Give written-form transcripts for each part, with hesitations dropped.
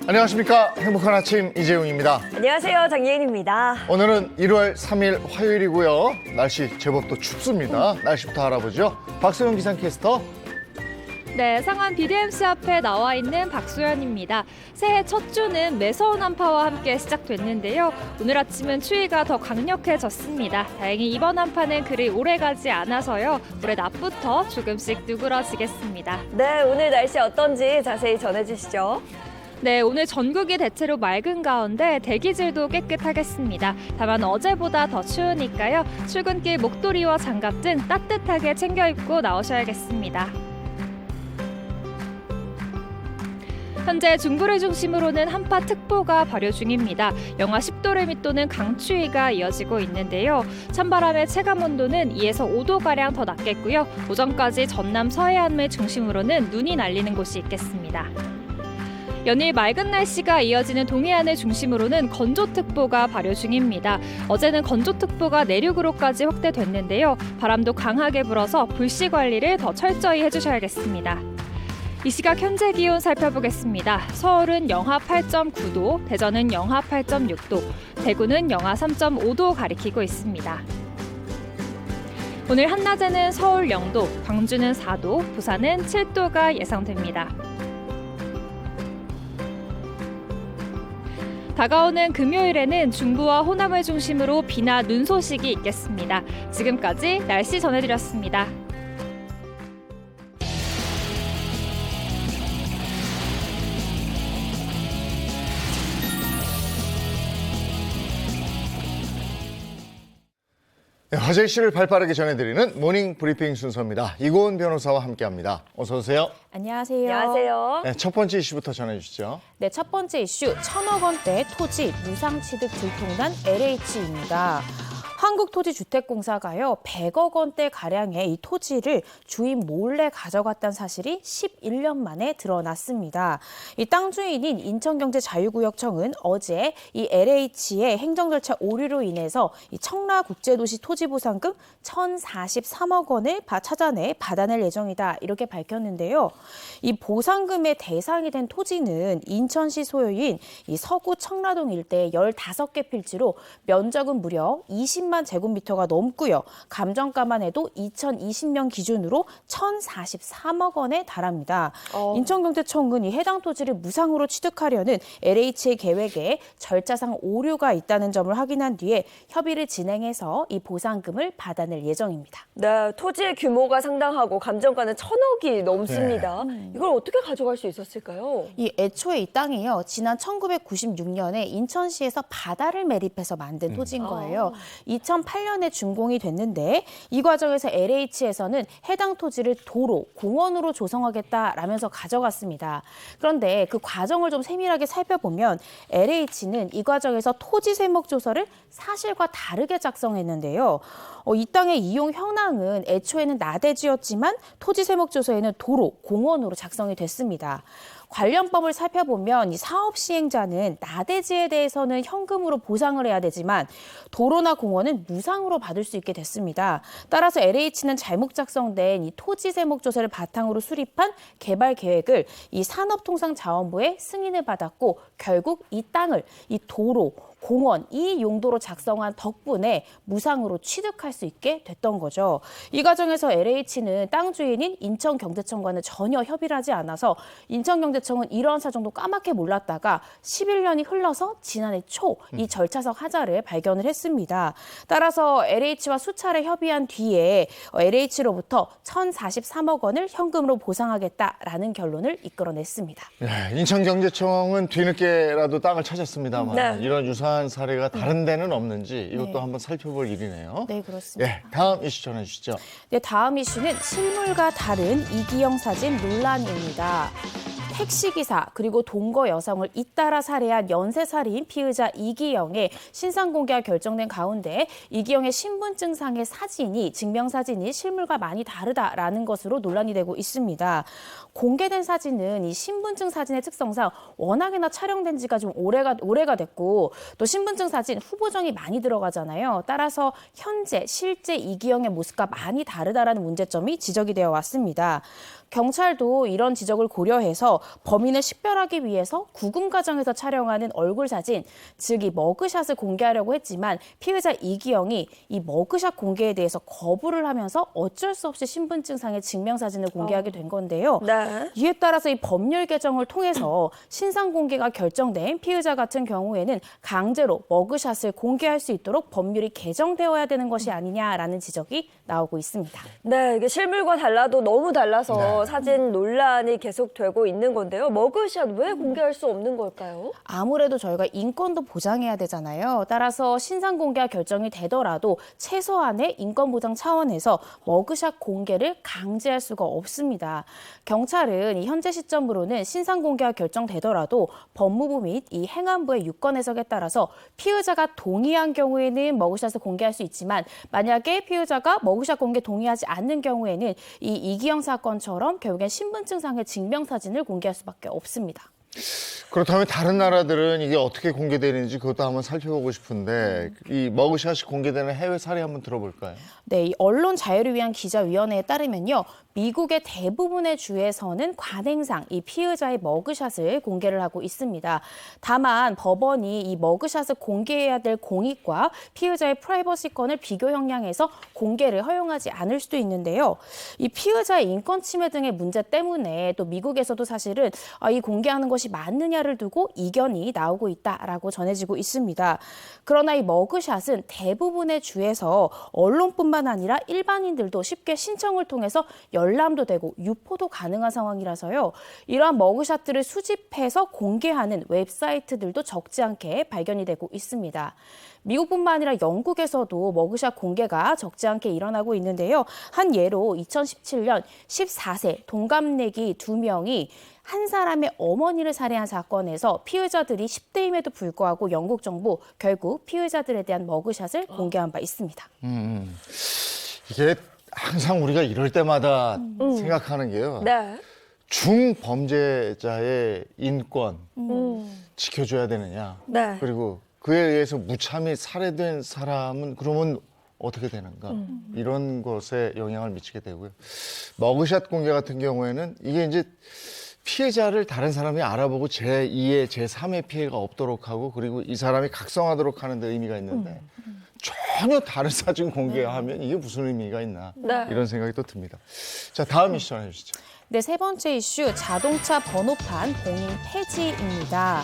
안녕하십니까. 행복한 아침 이재용입니다. 안녕하세요. 장예인입니다. 오늘은 1월 3일 화요일이고요. 날씨 제법 또 춥습니다. 날씨부터 알아보죠. 박소영 기상캐스터. 네, 상암 BDMC 앞에 나와 있는 박소연입니다. 새해 첫 주는 매서운 한파와 함께 시작됐는데요. 오늘 아침은 추위가 더 강력해졌습니다. 다행히 이번 한파는 그리 오래가지 않아서요. 올해 낮부터 조금씩 누그러지겠습니다. 네, 오늘 날씨 어떤지 자세히 전해주시죠. 네, 오늘 전국이 대체로 맑은 가운데 대기질도 깨끗하겠습니다. 다만 어제보다 더 추우니까요. 출근길 목도리와 장갑 등 따뜻하게 챙겨 입고 나오셔야겠습니다. 현재 중부를 중심으로는 한파특보가 발효 중입니다. 영하 10도를 밑도는 강추위가 이어지고 있는데요. 찬바람의 체감온도는 2에서 5도가량 더 낮겠고요. 오전까지 전남 서해안을 중심으로는 눈이 날리는 곳이 있겠습니다. 연일 맑은 날씨가 이어지는 동해안을 중심으로는 건조특보가 발효 중입니다. 어제는 건조특보가 내륙으로까지 확대됐는데요. 바람도 강하게 불어서 불씨 관리를 더 철저히 해주셔야겠습니다. 이 시각 현재 기온 살펴보겠습니다. 서울은 영하 8.9도, 대전은 영하 8.6도, 대구는 영하 3.5도 가리키고 있습니다. 오늘 한낮에는 서울 0도, 광주는 4도, 부산은 7도가 예상됩니다. 다가오는 금요일에는 중부와 호남을 중심으로 비나 눈 소식이 있겠습니다. 지금까지 날씨 전해드렸습니다. 네, 화제 이슈를 발빠르게 전해드리는 모닝 브리핑 순서입니다. 이고은 변호사와 함께합니다. 어서 오세요. 안녕하세요. 안녕하세요. 네, 첫 번째 이슈부터 전해주시죠. 네, 첫 번째 이슈 1,000억 원대 토지 무상취득 들통난 LH입니다. 한국토지주택공사가요 100억 원대 가량의 이 토지를 주인 몰래 가져갔다는 사실이 11년 만에 드러났습니다. 이 땅 주인인 인천경제자유구역청은 어제 이 LH의 행정 절차 오류로 인해서 이 청라국제도시 토지보상금 1,043억 원을 찾아내 받아낼 예정이다 이렇게 밝혔는데요. 이 보상금의 대상이 된 토지는 인천시 소유인 이 서구 청라동 일대 15개 필지로 면적은 무려 20만 제곱미터가 넘고요. 감정가만 해도 2020년 기준으로 1,043억 원에 달합니다. 인천경제청은 이 해당 토지를 무상으로 취득하려는 LH의 계획에 절차상 오류가 있다는 점을 확인한 뒤에 협의를 진행해서 이 보상금을 받아낼 예정입니다. 네, 토지의 규모가 상당하고 감정가는 1,000억이 넘습니다. 이걸 어떻게 가져갈 수 있었을까요? 이 애초에 이 땅이요. 지난 1996년에 인천시에서 바다를 매립해서 만든 토지인 거예요. 2008년에 준공이 됐는데 이 과정에서 LH에서는 해당 토지를 도로, 공원으로 조성하겠다라면서 가져갔습니다. 그런데 그 과정을 좀 세밀하게 살펴보면 LH는 이 과정에서 토지 세목조서를 사실과 다르게 작성했는데요. 이 땅의 이용 현황은 애초에는 나대지였지만 토지 세목조서에는 도로, 공원으로 작성이 됐습니다. 관련법을 살펴보면 이 사업 시행자는 나대지에 대해서는 현금으로 보상을 해야 되지만 도로나 공원은 무상으로 받을 수 있게 됐습니다. 따라서 LH는 잘못 작성된 이 토지 세목조서를 바탕으로 수립한 개발 계획을 이 산업통상자원부의 승인을 받았고 결국 이 땅을 이 도로, 공원 이 용도로 작성한 덕분에 무상으로 취득할 수 있게 됐던 거죠. 이 과정에서 LH는 땅 주인인 인천경제청과는 전혀 협의를 하지 않아서 인천경제청은 이러한 사정도 까맣게 몰랐다가 11년이 흘러서 지난해 초 이 절차상 하자를 발견을 했습니다. 따라서 LH와 수차례 협의한 뒤에 LH로부터 1,043억 원을 현금으로 보상하겠다라는 결론을 이끌어냈습니다. 네, 인천경제청은 뒤늦게라도 땅을 찾았습니다만 네. 이런 유사한 사례가 다른 데는 없는지 이것도 한번 살펴볼 일이네요. 네, 그렇습니다. 네, 다음 이슈 전해주시죠. 네, 다음 이슈는 실물과 다른 이기영 사진 논란입니다. 택시기사 그리고 동거 여성을 잇따라 살해한 연쇄살인 피의자 이기영의 신상공개가 결정된 가운데 이기영의 신분증상의 사진이 증명사진이 실물과 많이 다르다라는 것으로 논란이 되고 있습니다. 공개된 사진은 이 신분증 사진의 특성상 워낙에나 촬영된 지가 좀 오래가 됐고 또 신분증 사진 후보정이 많이 들어가잖아요. 따라서 현재 실제 이기영의 모습과 많이 다르다라는 문제점이 지적이 되어 왔습니다. 경찰도 이런 지적을 고려해서 범인을 식별하기 위해서 구금 과정에서 촬영하는 얼굴 사진, 즉 이 머그샷을 공개하려고 했지만 피의자 이기영이 이 머그샷 공개에 대해서 거부를 하면서 어쩔 수 없이 신분증상의 증명사진을 공개하게 된 건데요. 네. 이에 따라서 이 법률 개정을 통해서 신상 공개가 결정된 피의자 같은 경우에는 강제로 머그샷을 공개할 수 있도록 법률이 개정되어야 되는 것이 아니냐라는 지적이 나오고 있습니다. 네, 이게 실물과 달라도 너무 달라서 사진 논란이 계속되고 있는 건데요. 머그샷 왜 공개할 수 없는 걸까요? 아무래도 저희가 인권도 보장해야 되잖아요. 따라서 신상 공개가 결정이 되더라도 최소한의 인권 보장 차원에서 머그샷 공개를 강제할 수가 없습니다. 경찰은 이 현재 시점으로는 신상 공개가 결정되더라도 법무부 및 이 행안부의 유권 해석에 따라서 피의자가 동의한 경우에는 머그샷을 공개할 수 있지만 만약에 피의자가 머그샷 공개 동의하지 않는 경우에는 이 이기영 사건처럼 결국엔 신분증상의 증명사진을 공개할 수밖에 없습니다. 그렇다면 다른 나라들은 이게 어떻게 공개되는지 그것도 한번 살펴보고 싶은데 이 머그샷이 공개되는 해외 사례 한번 들어볼까요? 네, 이 언론 자유를 위한 기자위원회에 따르면요. 미국의 대부분의 주에서는 관행상 이 피의자의 머그샷을 공개를 하고 있습니다. 다만 법원이 이 머그샷을 공개해야 될 공익과 피의자의 프라이버시권을 비교 형량해서 공개를 허용하지 않을 수도 있는데요. 이 피의자의 인권 침해 등의 문제 때문에 또 미국에서도 사실은 이 공개하는 것이 맞느냐를 두고 이견이 나오고 있다라고 전해지고 있습니다. 그러나 이 머그샷은 대부분의 주에서 언론뿐만 아니라 일반인들도 쉽게 신청을 통해서 열람도 되고 유포도 가능한 상황이라서요. 이러한 머그샷들을 수집해서 공개하는 웹사이트들도 적지 않게 발견이 되고 있습니다. 미국뿐만 아니라 영국에서도 머그샷 공개가 적지 않게 일어나고 있는데요. 한 예로 2017년 14세 동갑내기 2명이 한 사람의 어머니를 살해한 사건에서 피의자들이 10대임에도 불구하고 영국 정부 결국 피의자들에 대한 머그샷을 공개한 바 있습니다. 이게 항상 우리가 이럴 때마다 생각하는 게요. 네. 중범죄자의 인권 지켜줘야 되느냐. 네. 그리고 그에 의해서 무참히 살해된 사람은 그러면 어떻게 되는가. 이런 것에 영향을 미치게 되고요. 머그샷 공개 같은 경우에는 이게 이제 피해자를 다른 사람이 알아보고 제2의, 제3의 피해가 없도록 하고 그리고 이 사람이 각성하도록 하는 데 의미가 있는데 전혀 다른 사진 공개하면 이게 무슨 의미가 있나 네. 이런 생각이 또 듭니다. 자, 다음 이슈 전해 주시죠. 네, 세 번째 이슈 자동차 번호판 봉인 폐지입니다.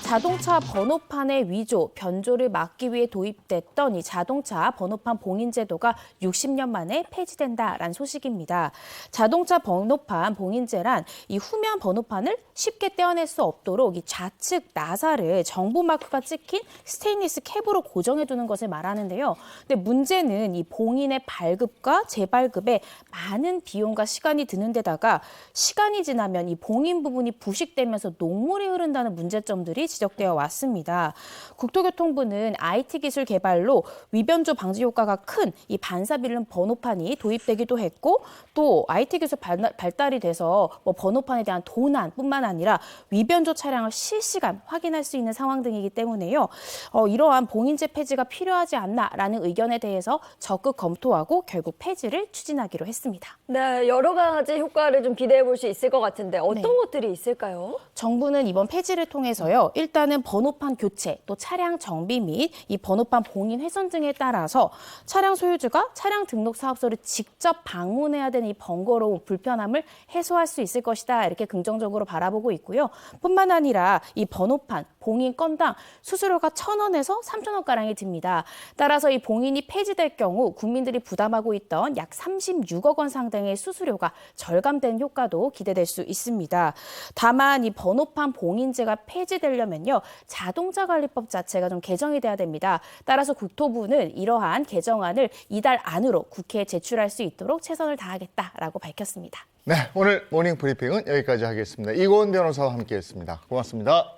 자동차 번호판의 위조, 변조를 막기 위해 도입됐던 이 자동차 번호판 봉인 제도가 60년 만에 폐지된다라는 소식입니다. 자동차 번호판 봉인제란 이 후면 번호판을 쉽게 떼어낼 수 없도록 이 좌측 나사를 정보 마크가 찍힌 스테인리스 캡으로 고정해 두는 것을 말하는데요. 근데 문제는 이 봉인의 발급과 재발급에 많은 비용과 시간이 드는 데다가 시간이 지나면 이 봉인 부분이 부식되면서 녹물이 흐른다는 문제점들이 지적되어 왔습니다. 국토교통부는 IT 기술 개발로 위변조 방지 효과가 큰 이 반사빌름 번호판이 도입되기도 했고 또 IT 기술 발달이 돼서 번호판에 대한 도난뿐만 아니라 위변조 차량을 실시간 확인할 수 있는 상황 등이기 때문에요. 이러한 봉인제 폐지가 필요하지 않나라는 의견에 대해서 적극 검토하고 결국 폐지를 추진하기로 했습니다. 네, 여러 가지 효과를 좀 기대해 볼 수 있을 것 같은데 어떤 네. 것들이 있을까요? 정부는 이번 폐지를 통해서요. 일단은 번호판 교체, 또 차량 정비 및 이 번호판 봉인 훼손 등에 따라서 차량 소유주가 차량 등록 사업소를 직접 방문해야 되는 이 번거로운 불편함을 해소할 수 있을 것이다. 이렇게 긍정적으로 바라보고 있고요. 뿐만 아니라 이 번호판 봉인 건당 수수료가 1,000원에서 3,000원가량이 듭니다. 따라서 이 봉인이 폐지될 경우 국민들이 부담하고 있던 약 36억 원 상당의 수수료가 절감되는 효과도 기대될 수 있습니다. 다만 이 번호판 봉인제가 폐지되려면요. 자동차관리법 자체가 좀 개정이 돼야 됩니다. 따라서 국토부는 이러한 개정안을 이달 안으로 국회에 제출할 수 있도록 최선을 다하겠다라고 밝혔습니다. 네, 오늘 모닝 브리핑은 여기까지 하겠습니다. 이고은 변호사와 함께했습니다. 고맙습니다.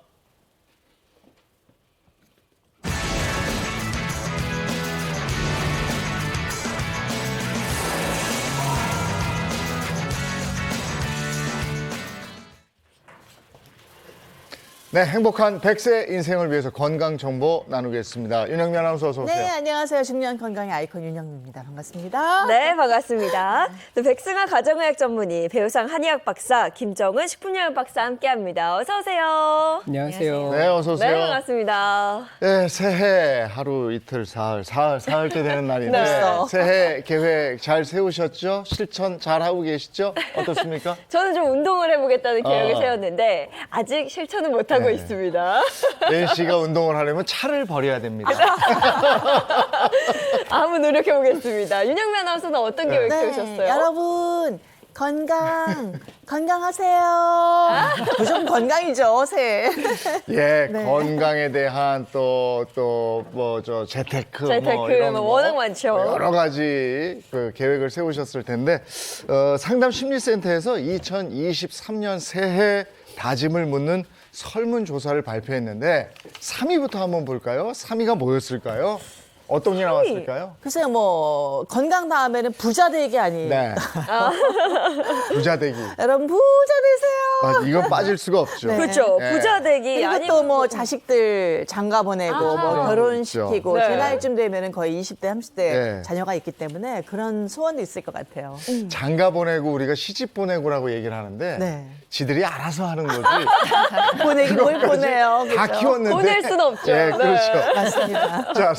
네, 행복한 100세 인생을 위해서 건강 정보 나누겠습니다. 윤영미 아나운서 어서 오세요. 네, 안녕하세요. 중년 건강의 아이콘 윤영미입니다. 반갑습니다. 네, 반갑습니다. 또 백승아 가정의학 전문의, 배우상 한의학 박사, 김정은 식품영양 박사 함께합니다. 어서 오세요. 안녕하세요. 네, 어서 오세요. 네, 반갑습니다. 네, 새해 하루 이틀 사흘 때 되는 날인데 벌써. 새해 계획 잘 세우셨죠? 실천 잘 하고 계시죠? 어떻습니까? 저는 좀 운동을 해보겠다는 계획을 어. 세웠는데 아직 실천은 못하고 네. 있습니다. 내일 씨가 운동을 하려면 차를 버려야 됩니다. 한번 노력해보겠습니다. 윤영미 아나운서는 어떤 계획 세우셨어요? 여러분 건강하세요. 무조건 건강이죠, 새해. 예, 네. 건강에 대한 재테크, 이런 뭐 거, 워낙 많죠. 여러 가지 그 계획을 세우셨을 텐데 상담 심리센터에서 2023년 새해 다짐을 묻는 설문조사를 발표했는데 3위부터 한번 볼까요? 3위가 뭐였을까요? 어떤 게 나왔을까요? 글쎄요, 뭐 건강 다음에는 부자 되기 아니. 네. 부자 되기. 여러분 부자 되세요. 아, 이건 빠질 수가 없죠. 네. 그렇죠. 네. 부자 되기 그리고 아니면 또 뭐 자식들 장가 보내고 뭐 결혼시키고 그렇죠. 제 네. 나이쯤 되면은 거의 20대, 30대 네. 자녀가 있기 때문에 그런 소원도 있을 것 같아요. 장가 보내고 우리가 시집 보내고라고 얘기를 하는데 네. 지들이 알아서 하는 거지. 보내기 뭘 보내요. 다 그죠? 키웠는데. 보낼 수는 없죠. 예, 그렇죠. 맞습니다. 자,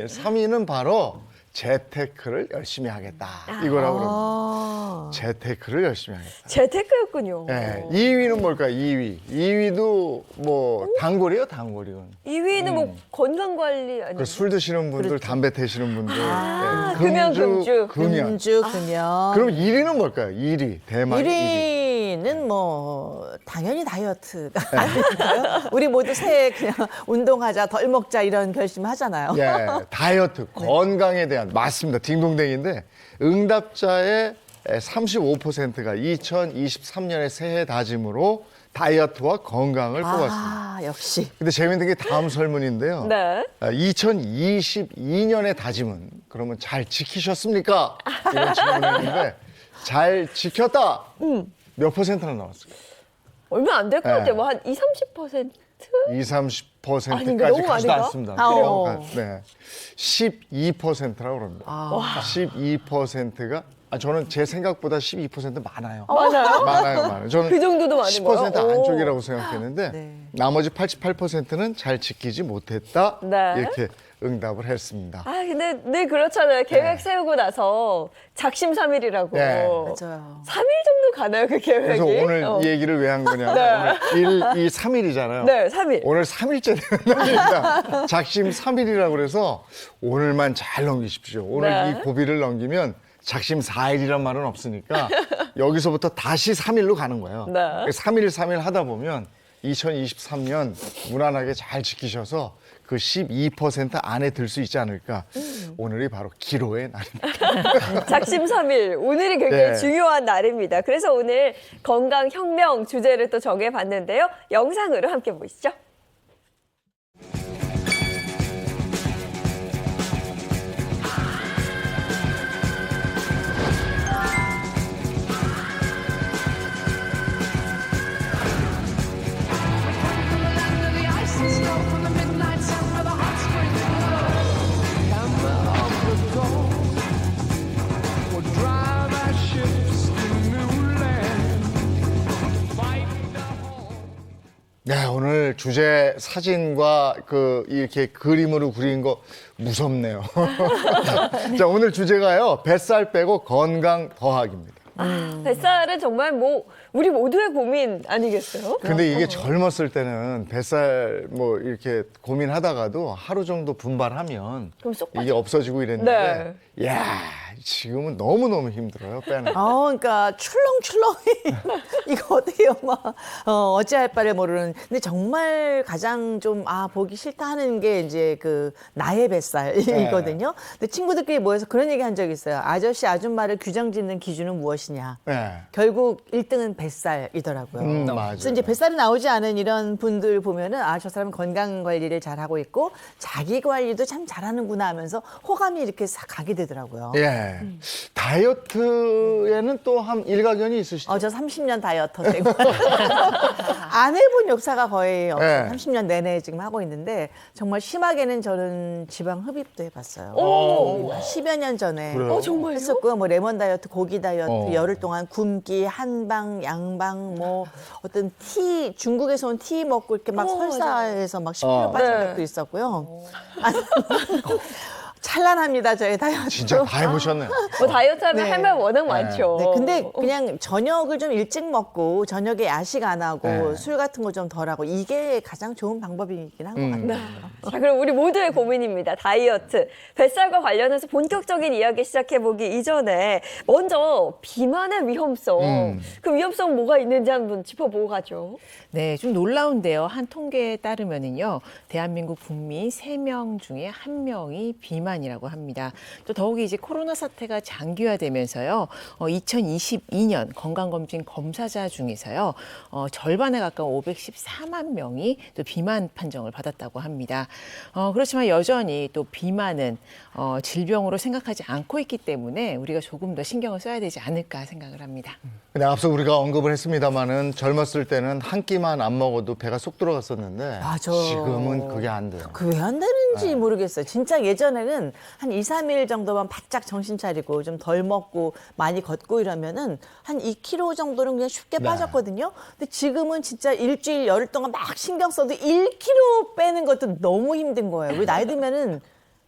3위는 바로 재테크를 열심히 하겠다. 이거라고 그럽니다. 아. 재테크를 열심히 하겠다. 재테크였군요. 예, 2위는 뭘까요? 2위도 뭐 단골이에요, 단골이요. 2위는 뭐 건강관리 아니에요? 그 술 드시는 분들, 담배 태시는 분들, 예, 금연, 금주. 금연. 금주, 금연. 그럼 1위는 뭘까요? 1위, 대망 1위. 1위는 뭐 당연히 다이어트가 아닐까요? 우리 모두 새해 그냥 운동하자, 덜 먹자 이런 결심 하잖아요. 예, 다이어트, 건강에 대한 맞습니다. 딩동댕인데 응답자의 35%가 2023년의 새해 다짐으로 다이어트와 건강을 뽑았습니다. 아, 역시. 근데 재밌는 게 다음 설문인데요. 네. 2022년의 다짐은 그러면 잘 지키셨습니까? 이런 질문했는데 잘 지켰다. 몇 퍼센트나 나왔을까요? 얼마 안 될 것 네. 같아요. 뭐 한 20, 30%? 20, 아닌가? 30%까지 너무 가지도 아닌가? 않습니다. 아, 네. 12%라고 그럽니다. 12%가 저는 제 생각보다 12% 많아요. 맞아요? 많아요. 저는 그 정도도 많은 10% 거예요? 안쪽이라고 생각했는데 네. 나머지 88%는 잘 지키지 못했다. 네. 이렇게 응답을 했습니다. 아, 근데 늘 그렇잖아요. 계획 네. 세우고 나서 작심삼일이라고. 네. 맞아요. 3일 정도 가나요, 그 계획이? 그래서 오늘 이 얘기를 왜 한 거냐면 네. 오늘 1, 2, 3일이잖아요. 네, 3일. 오늘 3일째 되는 날입니다. 작심 3일이라고 그래서 오늘만 잘 넘기십시오. 오늘 네. 이 고비를 넘기면 작심 4일이란 말은 없으니까 여기서부터 다시 3일로 가는 거예요. 네. 3일 하다 보면 2023년 무난하게 잘 지키셔서 그 12% 안에 들 수 있지 않을까. 오늘이 바로 기로의 날입니다. 작심삼일. 오늘이 굉장히 네. 중요한 날입니다. 그래서 오늘 건강혁명 주제를 또 정해봤는데요. 영상으로 함께 보시죠. 네, 오늘 주제 사진과 이렇게 그림으로 그린 거 무섭네요. 자, 오늘 주제가요. 뱃살 빼고 건강 더하기입니다. 뱃살은 정말 뭐 우리 모두의 고민 아니겠어요? 근데 이게 젊었을 때는 뱃살 뭐 이렇게 고민하다가도 하루 정도 분발하면 그럼 쏙 이게 없어지고 이랬는데 네. 야 지금은 너무너무 힘들어요, 빼는. 그러니까 출렁출렁이 이거 어떻게 어찌할 바를 모르는. 근데 정말 가장 좀 보기 싫다 하는 게 이제 그 나의 뱃살이거든요. 근데 친구들끼리 모여서 그런 얘기 한 적이 있어요. 아저씨 아줌마를 규정짓는 기준은 무엇이냐. 네. 결국 1등은 뱃살이더라고요. 맞아요. 그래서 이제 뱃살이 나오지 않은 이런 분들 보면은 저 사람은 건강 관리를 잘 하고 있고 자기 관리도 참 잘하는구나 하면서 호감이 이렇게 싹 가게 되더라고요. 예. 다이어트에는 또 한 일가견이 있으시죠? 저 30년 다이어터 되고 안 해본 역사가 거의 없어요. 네. 30년 내내 지금 하고 있는데 정말 심하게는 저는 지방 흡입도 해봤어요. 오. 10여 년 전에 그래요? 정말요? 했었고요. 뭐 레몬 다이어트, 고기 다이어트, 어. 열흘 동안 굶기, 한방, 양방, 뭐 어떤 티, 중국에서 온 티 먹고 이렇게 막 설사해서 막 10kg 빠진 네. 적도 있었고요. 찬란합니다, 저희 다이어트. 진짜 다 해보셨네요. 뭐 다이어트 하면 네. 할 말 워낙 많죠. 네, 근데 그냥 저녁을 좀 일찍 먹고 저녁에 야식 안 하고 네. 술 같은 거 좀 덜 하고 이게 가장 좋은 방법이긴 한 것 같아요. 자, 그럼 우리 모두의 고민입니다. 다이어트. 뱃살과 관련해서 본격적인 이야기 시작해보기 이전에 먼저 비만의 위험성. 그 위험성 뭐가 있는지 한번 짚어보고 가죠. 네, 좀 놀라운데요. 한 통계에 따르면은요, 대한민국 국민 3명 중에 1명이 비만이라고 합니다. 또 더욱이 이제 코로나 사태가 장기화되면서요, 2022년 건강검진 검사자 중에서요, 절반에 가까운 514만 명이 또 비만 판정을 받았다고 합니다. 그렇지만 여전히 또 비만은 질병으로 생각하지 않고 있기 때문에 우리가 조금 더 신경을 써야 되지 않을까 생각을 합니다. 근데 앞서 우리가 언급을 했습니다마는 젊었을 때는 한 끼만 안 먹어도 배가 쏙 들어갔었는데 맞아. 지금은 그게 안 돼요. 그 왜 안 되는지 모르겠어요. 진짜 예전에는 한 2, 3일 정도만 바짝 정신 차리고 좀 덜 먹고 많이 걷고 이러면은 한 2kg 정도는 그냥 쉽게 네. 빠졌거든요. 근데 지금은 진짜 일주일, 열흘 동안 막 신경 써도 1kg 빼는 것도 너무 힘든 거예요. 왜 나이 들면은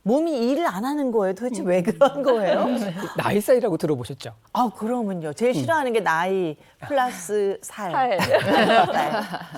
몸이 일을 안 하는 거예요. 도대체 왜 그런 거예요? 나이살이라고 들어보셨죠? 그러면요. 제일 싫어하는 게 나이 플러스 살. 살.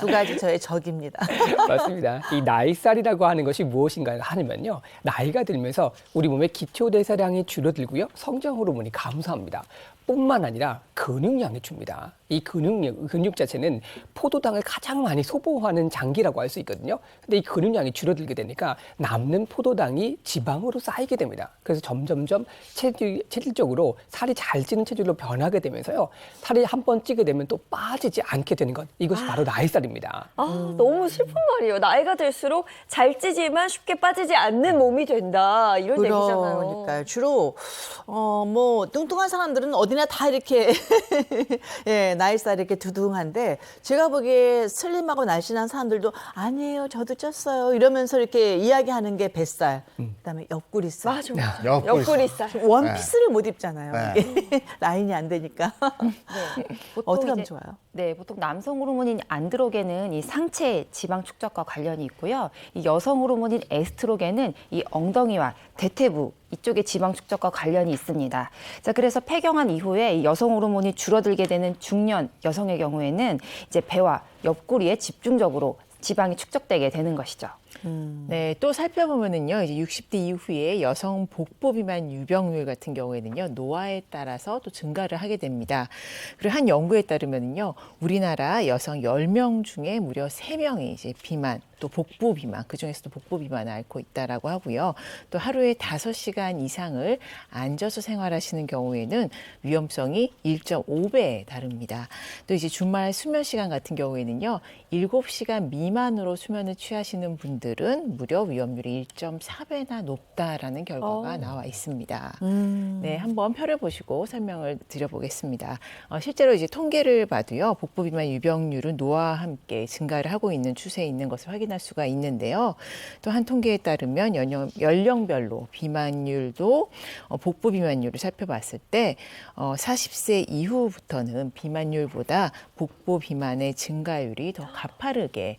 두 가지 저의 적입니다. 맞습니다. 이 나이살이라고 하는 것이 무엇인가 하면요. 나이가 들면서 우리 몸의 기초대사량이 줄어들고요. 성장 호르몬이 감소합니다. 뿐만 아니라 근육량이 줍니다. 이 근육 자체는 포도당을 가장 많이 소모하는 장기라고 할 수 있거든요. 근데 이 근육량이 줄어들게 되니까 남는 포도당이 지방으로 쌓이게 됩니다. 그래서 점점점 체질적으로 살이 잘 찌는 체질로 변하게 되면서요. 살이 한 번 찌게 되면 또 빠지지 않게 되는 것. 이것이 바로 나이살입니다. 너무 슬픈 말이에요. 나이가 들수록 잘 찌지만 쉽게 빠지지 않는 몸이 된다. 이런 얘기잖아요. 그러니까요. 주로 뭐 뚱뚱한 사람들은 어디나 다 이렇게 예, 나이살이 이렇게 두둥한데 제가 보기에 슬림하고 날씬한 사람들도 아니에요. 저도 쪘어요. 이러면서 이렇게 이야기하는 게 뱃살. 그다음에 옆구리살. 맞아. 옆구리 옆구리살. 원피스를 못 입잖아요. 네. 이게 라인이 안 되니까. 보통 어떻게 하면 이제- 좋아요? 네, 보통 남성 호르몬인 안드로겐은 이 상체 지방 축적과 관련이 있고요. 이 여성 호르몬인 에스트로겐은 이 엉덩이와 대퇴부 이쪽에 지방 축적과 관련이 있습니다. 자, 그래서 폐경한 이후에 이 여성 호르몬이 줄어들게 되는 중년 여성의 경우에는 이제 배와 옆구리에 집중적으로 지방이 축적되게 되는 것이죠. 네, 또 살펴보면은요, 이제 60대 이후에 여성 복부 비만 유병률 같은 경우에는요, 노화에 따라서 또 증가를 하게 됩니다. 그리고 한 연구에 따르면은요, 우리나라 여성 10명 중에 무려 3명이 이제 비만, 또 복부 비만, 그 중에서도 복부 비만을 앓고 있다라고 하고요. 또 하루에 5시간 이상을 앉아서 생활하시는 경우에는 위험성이 1.5배에 다릅니다. 또 이제 주말 수면 시간 같은 경우에는요, 7시간 미만으로 수면을 취하시는 분들은 무려 위험률이 1.4배나 높다라는 결과가 나와 있습니다. 네, 한번 펴려보시고 설명을 드려보겠습니다. 실제로 이제 통계를 봐도요, 복부 비만 유병률은 노화와 함께 증가를 하고 있는 추세에 있는 것을 확인할 수가 있는데요. 또 한 통계에 따르면 연령별로 비만율도 복부 비만율을 살펴봤을 때 40세 이후부터는 비만율보다 복부 비만의 증가율이 더 가파르게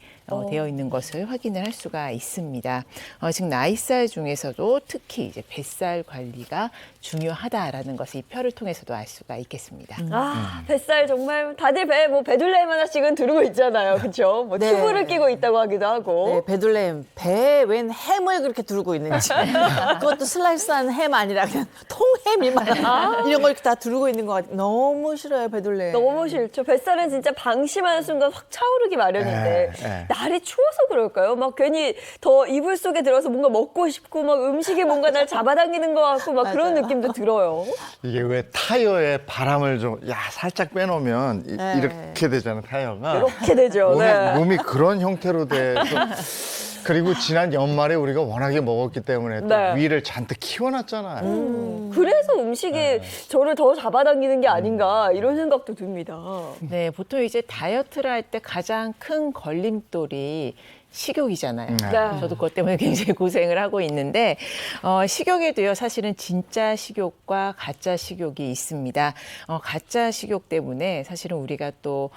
되어 있는 것을 확인을 할 수가 수가 있습니다. 즉 나이살 중에서도 특히 이제 뱃살 관리가 중요하다라는 것을 이 표를 통해서도 알 수가 있겠습니다. 아, 뱃살 정말 다들 배둘레임 하나씩은 두르고 있잖아요. 그렇죠? 뭐 네. 튜브를 끼고 있다고 하기도 하고. 네, 베들레헴 배에 웬 햄을 그렇게 두르고 있는지 그것도 슬라이스한 햄 아니라 그냥 통햄이만 이런 걸 이렇게 다 두르고 있는 것 같아요. 너무 싫어요, 베들레헴. 너무 싫죠. 뱃살은 진짜 방심하는 순간 확 차오르기 마련인데 날이 추워서 그럴까요? 막 괜히 더 이불 속에 들어서 뭔가 먹고 싶고 막 음식이 뭔가 날 잡아당기는 것 같고 막 그런 느낌도 들어요. 이게 왜 타이어에 바람을 좀 살짝 빼놓으면 네. 이렇게 되잖아요, 타이어가. 이렇게 되죠. 네. 몸이 그런 형태로 돼서 그리고 지난 연말에 우리가 워낙에 먹었기 때문에 또 네. 위를 잔뜩 키워놨잖아요. 그래서 음식이 저를 더 잡아당기는 게 아닌가 이런 생각도 듭니다. 네, 보통 이제 다이어트를 할 때 가장 큰 걸림돌이 식욕이잖아요. 네. 저도 그것 때문에 굉장히 고생을 하고 있는데 식욕에도요 사실은 진짜 식욕과 가짜 식욕이 있습니다. 가짜 식욕 때문에 사실은 우리가 또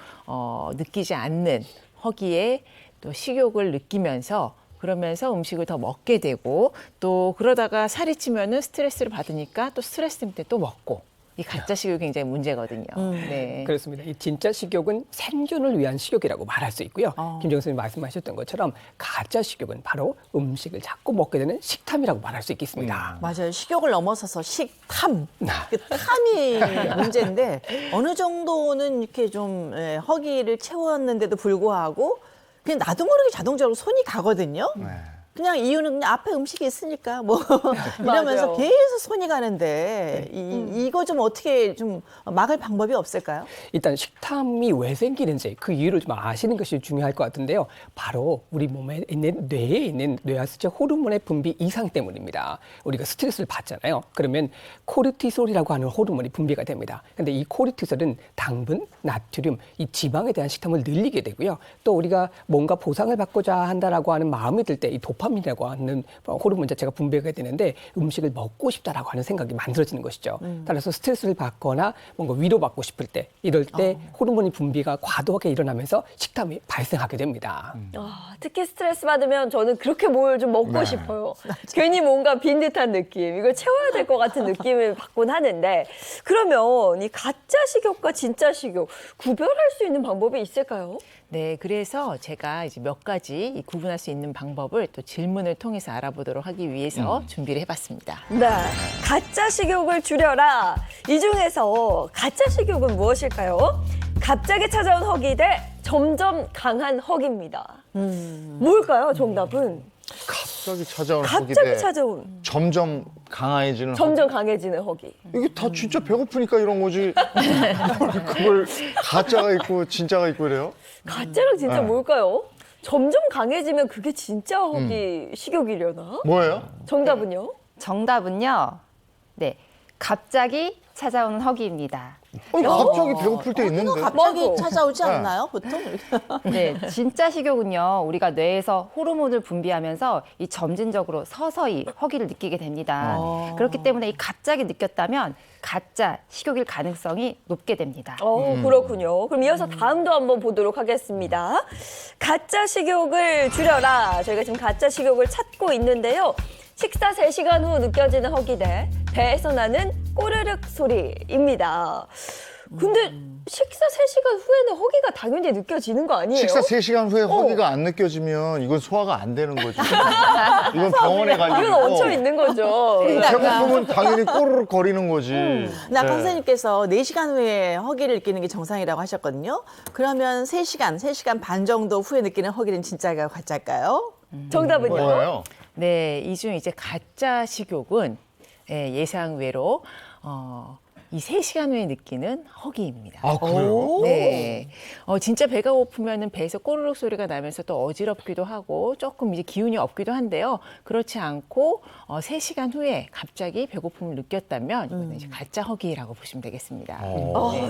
느끼지 않는 허기에 또 식욕을 느끼면서 그러면서 음식을 더 먹게 되고 또 그러다가 살이 찌면은 스트레스를 받으니까 또 스트레스 때문에 또 먹고 이 가짜 식욕이 굉장히 문제거든요. 네. 그렇습니다. 이 진짜 식욕은 생존을 위한 식욕이라고 말할 수 있고요. 김정은 선생님 말씀하셨던 것처럼 가짜 식욕은 바로 음식을 자꾸 먹게 되는 식탐이라고 말할 수 있겠습니다. 맞아요. 식욕을 넘어서서 식탐. 그 탐이 문제인데 어느 정도는 이렇게 좀 허기를 채웠는데도 불구하고 그냥 나도 모르게 자동적으로 손이 가거든요. 그냥 이유는 그냥 앞에 음식이 있으니까 뭐 이러면서 맞아요. 계속 손이 가는데 이거 좀 어떻게 좀 막을 방법이 없을까요? 일단 식탐이 왜 생기는지 그 이유를 좀 아시는 것이 중요할 것 같은데요. 바로 우리 몸에 있는 뇌에 있는 뇌하수체 호르몬의 분비 이상 때문입니다. 우리가 스트레스를 받잖아요. 그러면 코르티솔이라고 하는 호르몬이 분비가 됩니다. 근데 이 코르티솔은 당분, 나트륨, 이 지방에 대한 식탐을 늘리게 되고요. 또 우리가 뭔가 보상을 받고자 한다라고 하는 마음이 들 때 이 도파민이라고 하는 호르몬 자체가 분비가 되는데 음식을 먹고 싶다라고 하는 생각이 만들어지는 것이죠. 따라서 스트레스를 받거나 뭔가 위로받고 싶을 때 이럴 때 호르몬이 분비가 과도하게 일어나면서 식탐이 발생하게 됩니다. 특히 스트레스 받으면 저는 그렇게 뭘 좀 먹고 싶어요. 괜히 뭔가 빈 듯한 느낌, 이걸 채워야 될 것 같은 느낌을 받곤 하는데 그러면 이 가짜 식욕과 진짜 식욕 구별할 수 있는 방법이 있을까요? 네, 그래서 제가 이제 몇 가지 이 구분할 수 있는 방법을 또 질문을 통해서 알아보도록 하기 위해서 준비를 해봤습니다. 네, 가짜 식욕을 줄여라. 이 중에서 가짜 식욕은 무엇일까요? 갑자기 찾아온 허기 대 점점 강한 허기입니다. 뭘까요, 정답은? 갑자기 찾아온 갑자기 허기대 찾아온, 점점 강해지는 점점 강해지는 허기. 이게 다 진짜 배고프니까 이런 거지. 그걸 가짜가 있고 진짜가 있고 이래요? 가짜랑 진짜 네. 뭘까요? 점점 강해지면 그게 진짜 허기, 식욕이려나? 뭐예요? 정답은요? 정답은요. 네. 갑자기 찾아오는 허기입니다. 아니, 갑자기 배고플 때 있는데. 갑자기 맞아. 찾아오지 네. 않나요, 보통? 네, 진짜 식욕은요. 우리가 뇌에서 호르몬을 분비하면서 이 점진적으로 서서히 허기를 느끼게 됩니다. 그렇기 때문에 이 갑자기 느꼈다면 가짜 식욕일 가능성이 높게 됩니다. 그렇군요. 그럼 이어서 다음도 한번 보도록 하겠습니다. 가짜 식욕을 줄여라. 저희가 지금 가짜 식욕을 찾고 있는데요. 식사 3시간 후 느껴지는 허기 대 배에서 나는 꼬르륵 소리입니다. 근데 식사 3시간 후에는 허기가 당연히 느껴지는 거 아니에요? 식사 3시간 후에 허기가 안 느껴지면 이건 소화가 안 되는 거죠. 이건 병원에 갈 이건 일이고. 얹혀 있는 거죠. 배고프면 당연히 꼬르륵 거리는 거지. 나 네. 선생님께서 4시간 후에 허기를 느끼는 게 정상이라고 하셨거든요. 그러면 3시간 반 정도 후에 느끼는 허기는 진짜일까요, 가짜일까요? 정답은요? 뭐예요? 네, 이 중 이제 가짜 식욕은 예상외로 이 3시간 후에 느끼는 허기입니다. 아, 그래요? 네. 진짜 배가 고프면은 배에서 꼬르륵 소리가 나면서 또 어지럽기도 하고 조금 이제 기운이 없기도 한데요. 그렇지 않고 3시간 후에 갑자기 배고픔을 느꼈다면 이거는 이제 가짜 허기라고 보시면 되겠습니다.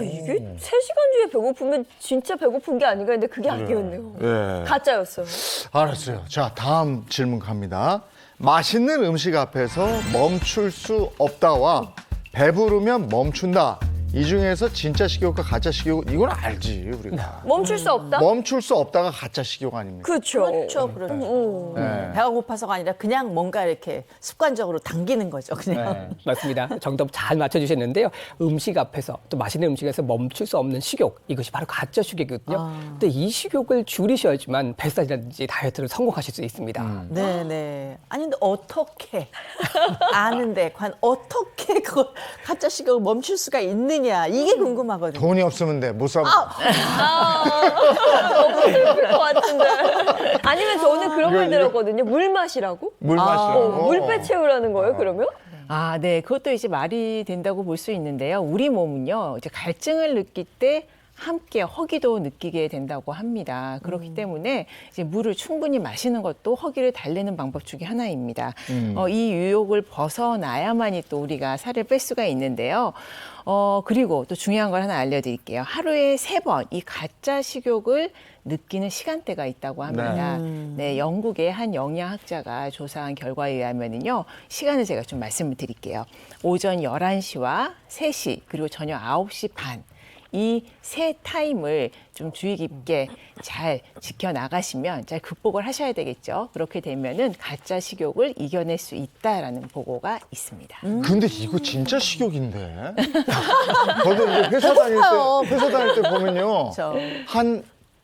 이게 3시간 뒤에 배고프면 진짜 배고픈 게 아닌가 했는데 그게 아니었네요. 예. 가짜였어요. 알았어요. 자, 다음 질문 갑니다. 맛있는 음식 앞에서 멈출 수 없다와 배부르면 멈춘다. 이 중에서 진짜 식욕과 가짜 식욕 이건 알지 우리가. 멈출 수 없다? 멈출 수 없다가 가짜 식욕 아닙니까? 그렇죠. 그렇죠, 그렇죠. 네. 배가 고파서가 아니라 그냥 뭔가 이렇게 습관적으로 당기는 거죠, 그냥. 네. 맞습니다. 정답 잘 맞춰주셨는데요. 음식 앞에서 또 맛있는 음식에서 멈출 수 없는 식욕 이것이 바로 가짜 식욕이거든요. 근데 이 식욕을 줄이셔야지만 뱃살이라든지 다이어트를 성공하실 수 있습니다. 네네. 아니 근데 어떻게 아는데 과연 어떻게 그걸 가짜 식욕을 멈출 수가 있느냐 이게 궁금하거든요. 돈이 없으면 돼. 못 사. 너무 슬플 것 같은데. 아니면 저는 그런 걸 이거- 들었거든요. 물 마시라고? 물 마시라고. 물배 채우라는 거예요, 그러면? 아, 네. 그것도 이제 말이 된다고 볼 수 있는데요. 우리 몸은요, 이제 갈증을 느낄 때 함께 허기도 느끼게 된다고 합니다. 그렇기 때문에 이제 물을 충분히 마시는 것도 허기를 달래는 방법 중에 하나입니다. 이 유혹을 벗어나야만이 또 우리가 살을 뺄 수가 있는데요. 그리고 또 중요한 걸 하나 알려드릴게요. 하루에 3번 이 가짜 식욕을 느끼는 시간대가 있다고 합니다. 네, 영국의 한 영양학자가 조사한 결과에 의하면은요, 시간을 제가 좀 말씀을 드릴게요. 오전 11시와 3시, 그리고 저녁 9시 반. 이 세 타임을 좀 주의 깊게 잘 지켜나가시면 잘 극복을 하셔야 되겠죠. 그렇게 되면은 가짜 식욕을 이겨낼 수 있다라는 보고가 있습니다. 근데 이거 진짜 식욕인데. 저도 이제 회사 다닐 때 보면요. 그렇죠. 한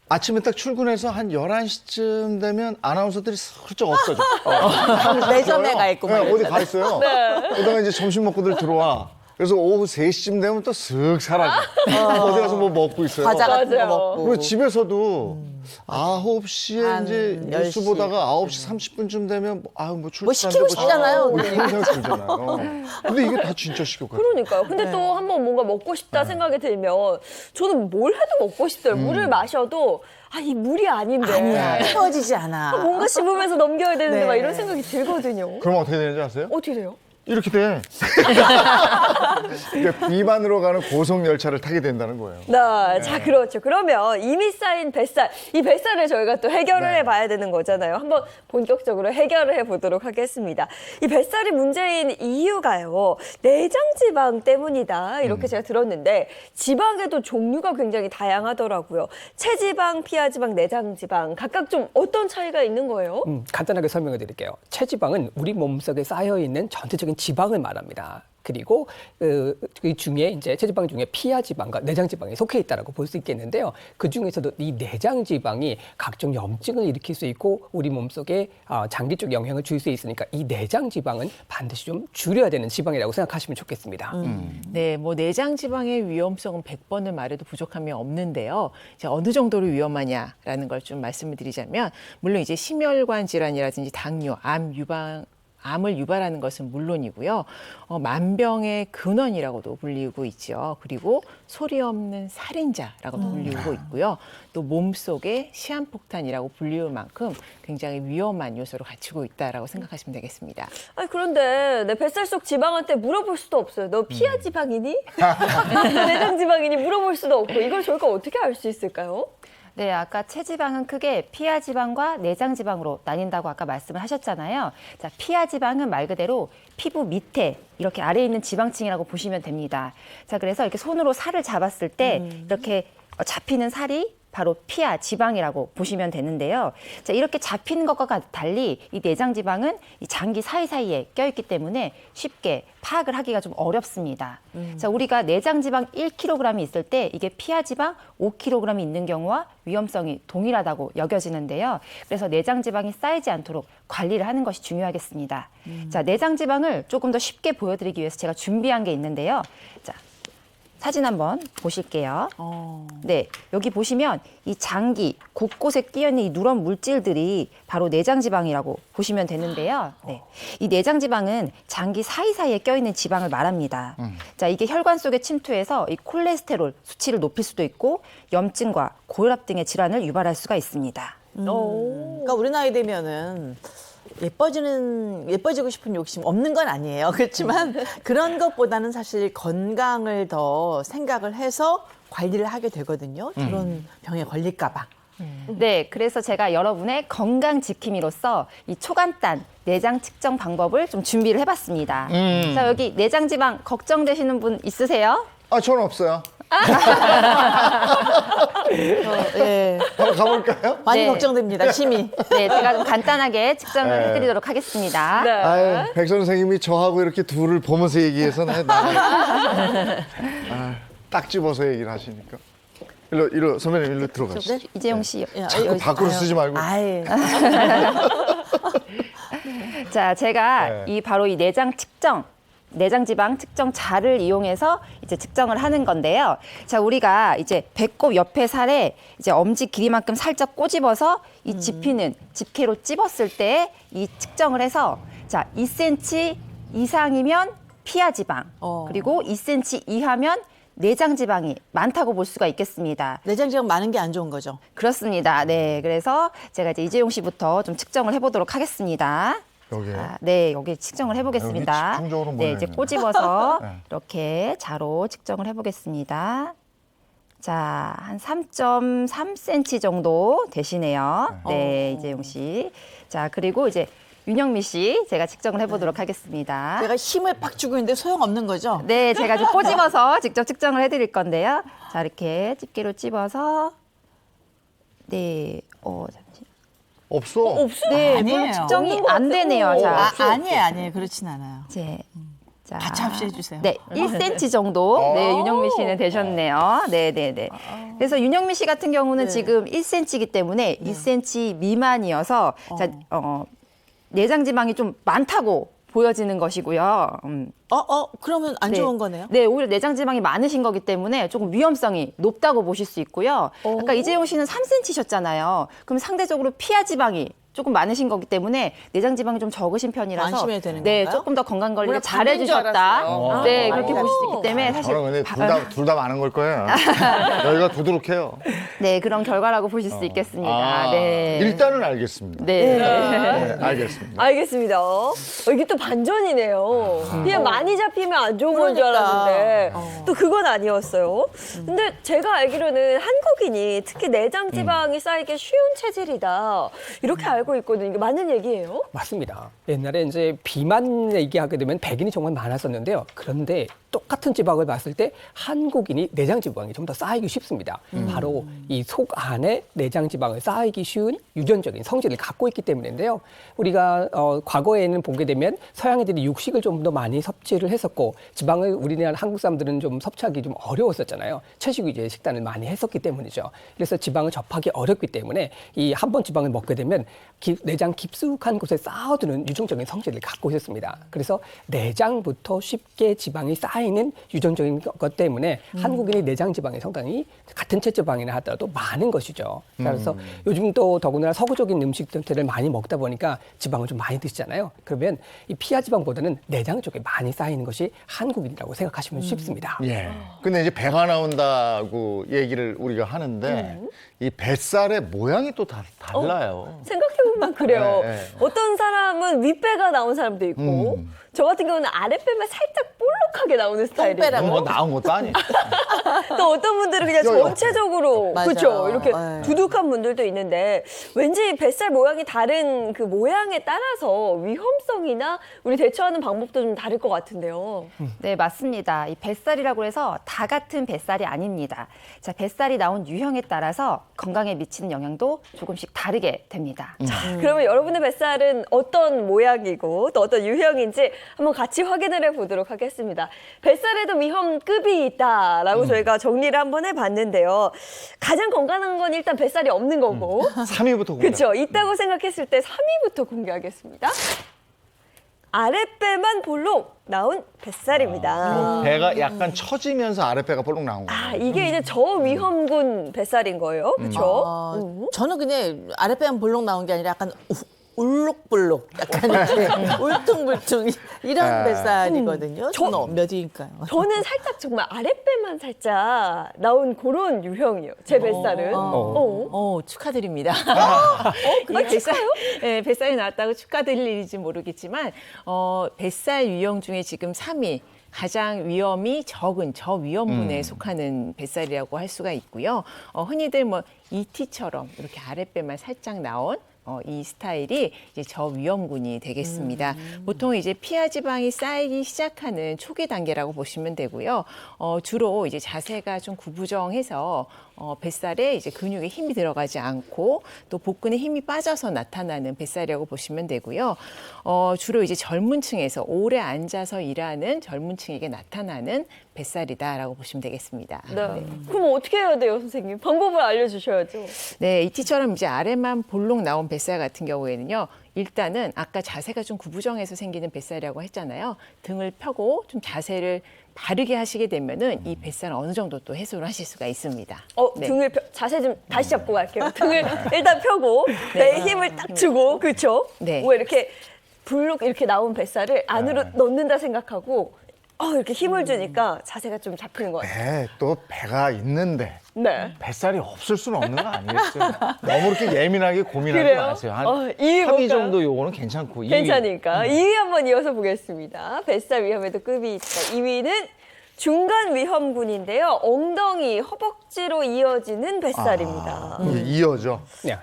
아침에 딱 출근해서 한 11시쯤 되면 아나운서들이 슬쩍 없어져. 매점에 가 있고 막 네, 어디 가 있어요. 그러다가 이제 점심 먹고들 들어와. 그래서 오후 3시쯤 되면 또 슥 사라져. 어디 가서 뭐 먹고 있어요. 과자 같은 거 맞아요. 먹고. 그리고 집에서도 9시에 한 이제 뉴스 10시. 보다가 9시 30분쯤 되면 뭐 출출한데 뭐 시키고 싶잖아요. 그런 생각 들잖아요. 근데 이게 다 진짜 식욕 같아요. 그러니까요. 근데 또 한번 뭔가 먹고 싶다 생각이 들면 저는 뭘 해도 먹고 싶어요. 물을 마셔도 이 물이 아닌데. 아니야, 채워지지 않아. 뭔가 씹으면서 넘겨야 되는데 네. 막 이런 생각이 들거든요. 그럼 어떻게 되는지 아세요? 어떻게 돼요? 이렇게 돼. 그러니까 비만으로 가는 고속 열차를 타게 된다는 거예요. 네, 자 그렇죠. 그러면 이미 쌓인 뱃살, 이 뱃살을 저희가 또 해결을 해봐야 되는 거잖아요. 한번 본격적으로 해결을 해보도록 하겠습니다. 이 뱃살이 문제인 이유가요, 내장 지방 때문이다 이렇게 제가 들었는데 지방에도 종류가 굉장히 다양하더라고요. 체지방, 피하지방, 내장 지방 각각 좀 어떤 차이가 있는 거예요? 간단하게 설명해 드릴게요. 체지방은 우리 몸속에 쌓여 있는 전체적인 지방을 말합니다. 그리고 그 중에 이제 체지방 중에 피하지방과 내장지방이 속해 있다라고 볼 수 있겠는데요. 그 중에서도 이 내장지방이 각종 염증을 일으킬 수 있고 우리 몸속에 장기 쪽 영향을 줄 수 있으니까 이 내장지방은 반드시 좀 줄여야 되는 지방이라고 생각하시면 좋겠습니다. 네, 뭐 내장 지방의 위험성은 100번을 말해도 부족함이 없는데요. 이제 어느 정도로 위험하냐라는 걸 좀 말씀을 드리자면, 물론 이제 심혈관 질환이라든지 당뇨, 암을 유발하는 것은 물론이고요. 만병의 근원이라고도 불리고 있죠. 그리고 소리 없는 살인자라고도 불리고 있고요. 또 몸속에 시한폭탄이라고 불리울 만큼 굉장히 위험한 요소를 갖추고 있다라고 생각하시면 되겠습니다. 그런데 내 뱃살 속 지방한테 물어볼 수도 없어요. 너 피하 지방이니? 내장 지방이니? 물어볼 수도 없고 이걸 저희가 어떻게 알 수 있을까요? 네, 아까 체지방은 크게 피하지방과 내장지방으로 나뉜다고 아까 말씀을 하셨잖아요. 자, 피하지방은 말 그대로 피부 밑에 이렇게 아래에 있는 지방층이라고 보시면 됩니다. 자, 그래서 이렇게 손으로 살을 잡았을 때 이렇게 잡히는 살이 바로 피하 지방이라고 보시면 되는데요. 자, 이렇게 잡히는 것과 달리 이 내장 지방은 이 장기 사이사이에 껴있기 때문에 쉽게 파악을 하기가 좀 어렵습니다. 자, 우리가 내장 지방 1kg이 있을 때 이게 피하 지방 5kg이 있는 경우와 위험성이 동일하다고 여겨지는데요. 그래서 내장 지방이 쌓이지 않도록 관리를 하는 것이 중요하겠습니다. 자, 내장 지방을 조금 더 쉽게 보여드리기 위해서 제가 준비한 게 있는데요. 자, 사진 한번 보실게요. 네, 여기 보시면 이 장기 곳곳에 끼어있는 이 누런 물질들이 바로 내장지방이라고 보시면 되는데요. 네, 이 내장지방은 장기 사이사이에 껴있는 지방을 말합니다. 자, 이게 혈관 속에 침투해서 이 콜레스테롤 수치를 높일 수도 있고 염증과 고혈압 등의 질환을 유발할 수가 있습니다. 그러니까 우리 나이 되면은 예뻐지고 싶은 욕심 없는 건 아니에요. 그렇지만 그런 것보다는 사실 건강을 더 생각을 해서 관리를 하게 되거든요. 저런 병에 걸릴까 봐. 네, 그래서 제가 여러분의 건강 지킴이로서 이 초간단 내장 측정 방법을 좀 준비를 해봤습니다. 자, 여기 내장 지방 걱정되시는 분 있으세요? 아, 저는 없어요. 예. 한번 가볼까요? 많이 네. 걱정됩니다. 심히. 네, 제가 좀 간단하게 측정을 네. 해드리도록 하겠습니다. 네. 아유, 백 선생님이 저하고 이렇게 둘을 보면서 얘기해서 딱 집어서 얘기를 하시니까. 일로 선배님 일로 들어가시죠. 이재용 씨. 자꾸 밖으로 쓰지 말고. 아유. 자, 제가 네. 이 바로 이 내장 측정, 내장 지방 측정 자를 이용해서 이제 측정을 하는 건데요. 자, 우리가 이제 배꼽 옆에 살에 이제 엄지 길이만큼 살짝 꼬집어서 이 집히는 집게로 찝었을 때 이 측정을 해서 자, 2cm 이상이면 피하 지방, 그리고 2cm 이하면 내장 지방이 많다고 볼 수가 있겠습니다. 내장지방 많은 게 안 좋은 거죠. 그렇습니다. 네, 그래서 제가 이제 이재용 씨부터 좀 측정을 해보도록 하겠습니다. 여기요? 네, 여기 측정을 해보겠습니다. 여기 집중적으로 네, 이제 몰라있네. 꼬집어서 네. 이렇게 자로 측정을 해보겠습니다. 자, 한 3.3cm 정도 되시네요. 네, 이재용 씨. 자, 그리고 이제 윤영미 씨 제가 측정을 해보도록 하겠습니다. 내가 힘을 팍 주고 있는데 소용없는 거죠? 네, 제가 좀 꼬집어서 직접 측정을 해드릴 건데요. 자, 이렇게 집게로 찝어서 네, 잠시. 없어. 네, 아니에요. 별로 측정이 안 되네요. 자, 아니에요. 그렇진 않아요. 이제 자, 가차없이 해주세요. 네, 1cm 정도. 네, 윤영미 씨는 되셨네요. 네, 네, 네. 그래서 윤영미 씨 같은 경우는 지금 1cm이기 때문에 2cm 미만이어서 자, 내장 지방이 좀 많다고 보여지는 것이고요. 그러면 안 네. 좋은 거네요? 네, 오히려 내장 지방이 많으신 거기 때문에 조금 위험성이 높다고 보실 수 있고요. 아까 이재용 씨는 3cm셨잖아요. 그럼 상대적으로 피하 지방이 조금 많으신 거기 때문에 내장 지방이 좀 적으신 편이라서 안심해야 되는 네, 건가요? 조금 더 건강 관리를 몰라, 잘해 반대인 줄 주셨다. 알았어요. 네, 그렇게 보실 수 있기 때문에 사실 저는 근데 둘 다 많은 걸 거예요. 여기가 두드룩해요. 네, 그런 결과라고 보실 수 있겠습니다. 네. 일단은 알겠습니다. 네. 네, 알겠습니다. 알겠습니다. 이게 또 반전이네요. 그냥 많이 잡히면 안 좋은 건 줄 그러니까. 알았는데 또 그건 아니었어요. 근데 제가 알기로는 한국인이 특히 내장 지방이 쌓이기 쉬운 체질이다. 이렇게 알고 있거든요. 이게 맞는 얘기예요? 맞습니다. 옛날에 이제 비만 얘기하게 되면 백인이 정말 많았었는데요. 그런데 똑같은 지방을 봤을 때 한국인이 내장 지방이 좀 더 쌓이기 쉽습니다. 바로 이 속 안에 내장 지방을 쌓이기 쉬운 유전적인 성질을 갖고 있기 때문인데요. 우리가 과거에는 보게 되면 서양 애들이 육식을 좀 더 많이 섭취를 했었고 지방을 우리나라 한국 사람들은 좀 섭취하기 좀 어려웠었잖아요. 채식 위주의 식단을 많이 했었기 때문이죠. 그래서 지방을 접하기 어렵기 때문에 이 한 번 지방을 먹게 되면 내장 깊숙한 곳에 쌓아두는 유전적인 성질을 갖고 있었습니다. 그래서 내장부터 쉽게 지방이 쌓이는 유전적인 것 때문에 한국인의 내장 지방이 상당히 같은 체지방이나 하더라도 많은 것이죠. 그래서 요즘 또 더구나 서구적인 음식들을 많이 먹다 보니까 지방을 좀 많이 드시잖아요. 그러면 이 피하 지방보다는 내장 쪽에 많이 쌓이는 것이 한국인이라고 생각하시면 쉽습니다. 예. 근데 이제 배가 나온다고 얘기를 우리가 하는데 이 뱃살의 모양이 또 달라요. 생각해보면 그래요. 네, 네. 어떤 사람은 윗배가 나온 사람도 있고 저 같은 경우는 아랫배만 살짝 볼록하게 나오는 스타일이에요. 뭐 나온 것도 아니에요. 또 어떤 분들은 그냥 전체적으로 맞아요. 그렇죠. 이렇게 네. 두둑한 분들도 있는데 왠지 뱃살 모양이 다른 그 모양에 따라서 위험성이나 우리 대처하는 방법도 좀 다를 것 같은데요. 네, 맞습니다. 이 뱃살이라고 해서 다 같은 뱃살이 아닙니다. 자, 뱃살이 나온 유형에 따라서 건강에 미치는 영향도 조금씩 다르게 됩니다. 그러면 여러분의 뱃살은 어떤 모양이고 또 어떤 유형인지 한번 같이 확인을 해보도록 하겠습니다. 뱃살에도 위험급이 있다라고 저희가 정리를 한번 해봤는데요. 가장 건강한 건 일단 뱃살이 없는 거고 3위부터 공개. 그렇죠. 있다고 생각했을 때 3위부터 공개하겠습니다. 아랫배만 볼록 나온 뱃살입니다. 배가 약간 처지면서 아랫배가 볼록 나온 거예요. 이게 이제 저위험군 뱃살인 거예요. 그렇죠? 저는 근데 아랫배만 볼록 나온 게 아니라 약간 울룩불룩, 약간 이렇게 울퉁불퉁 이런 뱃살이거든요. 저는 몇 위일까요? 저는 살짝 정말 아랫배만 살짝 나온 그런 유형이에요. 제 뱃살은. 축하드립니다. 그게 축하요? 네, 뱃살이 나왔다고 축하드릴 일인지 모르겠지만 뱃살 유형 중에 지금 3위 가장 위험이 적은 저위험군에 속하는 뱃살이라고 할 수가 있고요. 흔히들 뭐 ET처럼 이렇게 아랫배만 살짝 나온 이 스타일이 이제 저위험군이 되겠습니다. 보통 이제 피하 지방이 쌓이기 시작하는 초기 단계라고 보시면 되고요. 주로 이제 자세가 좀 구부정해서 뱃살에 이제 근육에 힘이 들어가지 않고 또 복근에 힘이 빠져서 나타나는 뱃살이라고 보시면 되고요. 주로 이제 젊은 층에서 오래 앉아서 일하는 젊은 층에게 나타나는 뱃살이다라고 보시면 되겠습니다. 네. 그럼 어떻게 해야 돼요, 선생님? 방법을 알려주셔야죠. 네, 이티처럼 이제 아래만 볼록 나온 뱃살 같은 경우에는요. 일단은 아까 자세가 좀 구부정해서 생기는 뱃살이라고 했잖아요. 등을 펴고 좀 자세를 바르게 하시게 되면은 이 뱃살은 어느 정도 또 해소를 하실 수가 있습니다. 네. 등을 자세 좀 다시 잡고 갈게요. 등을 일단 펴고 배에 힘을 딱 주고, 그렇죠? 네. 뭐 이렇게 불룩 이렇게 나온 뱃살을 안으로 넣는다 생각하고 이렇게 힘을 주니까 자세가 좀 잡히는 것 같아요. 또 배가 있는데 네. 뱃살이 없을 수는 없는 거 아니겠어요? 너무 그렇게 예민하게 고민하지 그래요? 마세요. 한 2위 3위 볼까요? 정도 요거는 괜찮고 2위. 괜찮으니까 2위 한번 이어서 보겠습니다. 뱃살 위험에도 급이 있다. 2위는 중간 위험군인데요. 엉덩이, 허벅지로 이어지는 뱃살입니다. 이게 이어져. 네.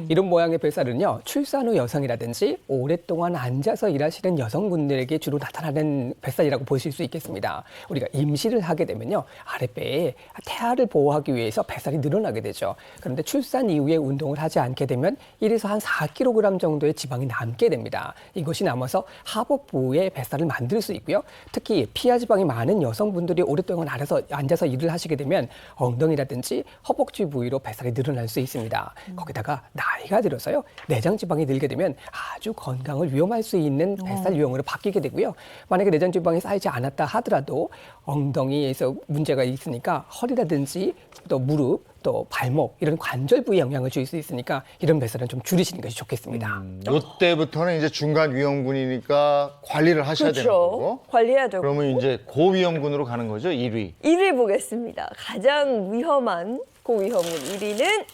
이런 모양의 뱃살은요, 출산 후 여성이라든지 오랫동안 앉아서 일하시는 여성분들에게 주로 나타나는 뱃살이라고 보실 수 있겠습니다. 우리가 임시를 하게 되면요, 아랫배에 태아를 보호하기 위해서 뱃살이 늘어나게 되죠. 그런데 출산 이후에 운동을 하지 않게 되면 1에서 한 4kg 정도의 지방이 남게 됩니다. 이것이 남아서 하복부에 뱃살을 만들 수 있고요. 특히 피하 지방이 많은 여성분들이 오랫동안 앉아서 일을 하시게 되면 엉덩이라든지 허벅지 부위로 뱃살이 늘어날 수 있습니다. 거기다가 나이가 들어서요, 내장 지방이 늘게 되면 아주 건강을 위험할 수 있는 뱃살 유형으로 바뀌게 되고요. 만약에 내장 지방이 쌓이지 않았다 하더라도 엉덩이에서 문제가 있으니까 허리라든지 또 무릎, 또 발목 이런 관절 부위에 영향을 줄 수 있으니까 이런 뱃살은 좀 줄이시는 것이 좋겠습니다. 이때부터는 이제 중간 위험군이니까 관리를 하셔야 되는 그렇죠. 거고. 관리해야 되고. 그러면 이제 고위험군으로 가는 거죠, 1위. 1위 보겠습니다. 가장 위험한 고위험군 1위는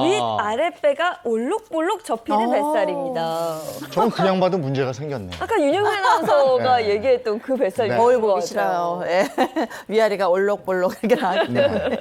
윗 아랫배가 올록볼록 접히는 뱃살입니다. 저는 그냥 봐도 문제가 생겼네요. 아까 윤영민 아나운서가 네. 얘기했던 그 뱃살이 네. 거울 것 보기 같아요. 싫어요. 예. 위아래가 올록볼록 이렇게 나왔기 때문에.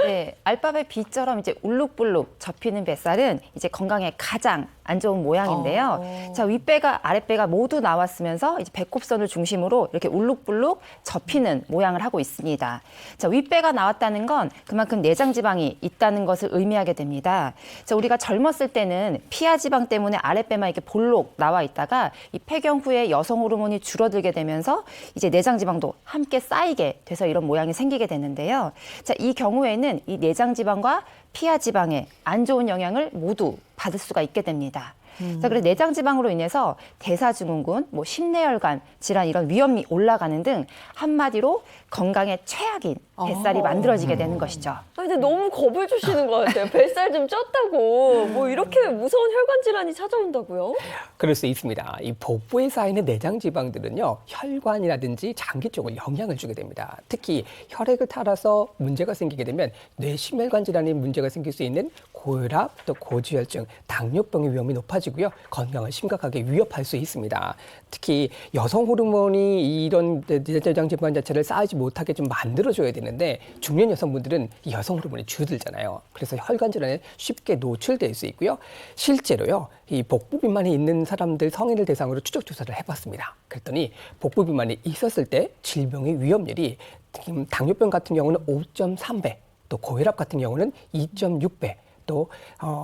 네, 알파벳 B처럼 이제 울룩불룩 접히는 뱃살은 이제 건강에 가장 안 좋은 모양인데요. 자, 윗배가 아랫배가 모두 나왔으면서 이제 배꼽선을 중심으로 이렇게 울룩불룩 접히는 모양을 하고 있습니다. 자, 윗배가 나왔다는 건 그만큼 내장 지방이 있다는 것을 의미하게 됩니다. 자, 우리가 젊었을 때는 피하 지방 때문에 아랫배만 이렇게 볼록 나와 있다가 이 폐경 후에 여성 호르몬이 줄어들게 되면서 이제 내장 지방도 함께 쌓이게 돼서 이런 모양이 생기게 되는데요. 자, 이 경우에는 이 내장 지방과 피하 지방에 안 좋은 영향을 모두 받을 수가 있게 됩니다. 자, 그래서 내장 지방으로 인해서 대사증후군, 뭐 심내혈관 질환 이런 위험이 올라가는 등 한마디로 건강에 최악인 뱃살이 만들어지게 되는 것이죠. 근데 너무 겁을 주시는 것 같아요. 뱃살 좀 쪘다고 뭐 이렇게 무서운 혈관 질환이 찾아온다고요? 그럴 수 있습니다. 이 복부에 쌓이는 내장 지방들은요, 혈관이라든지 장기 쪽을 영향을 주게 됩니다. 특히 혈액을 타라서 문제가 생기게 되면 뇌심혈관 질환이 문제가 생길 수 있는 고혈압, 또 고지혈증, 당뇨병의 위험이 높아지고요, 건강을 심각하게 위협할 수 있습니다. 특히 여성 호르몬이 이런 내장 지방 자체를 쌓이지 못하게 좀 만들어줘야 되는데 중년 여성분들은 이 여성 호르몬이 줄어들잖아요. 그래서 혈관 질환에 쉽게 노출될 수 있고요. 실제로요, 이 복부 비만이 있는 사람들 성인을 대상으로 추적 조사를 해봤습니다. 그랬더니 복부 비만이 있었을 때 질병의 위험률이 지금 당뇨병 같은 경우는 5.3배, 또 고혈압 같은 경우는 2.6배. 또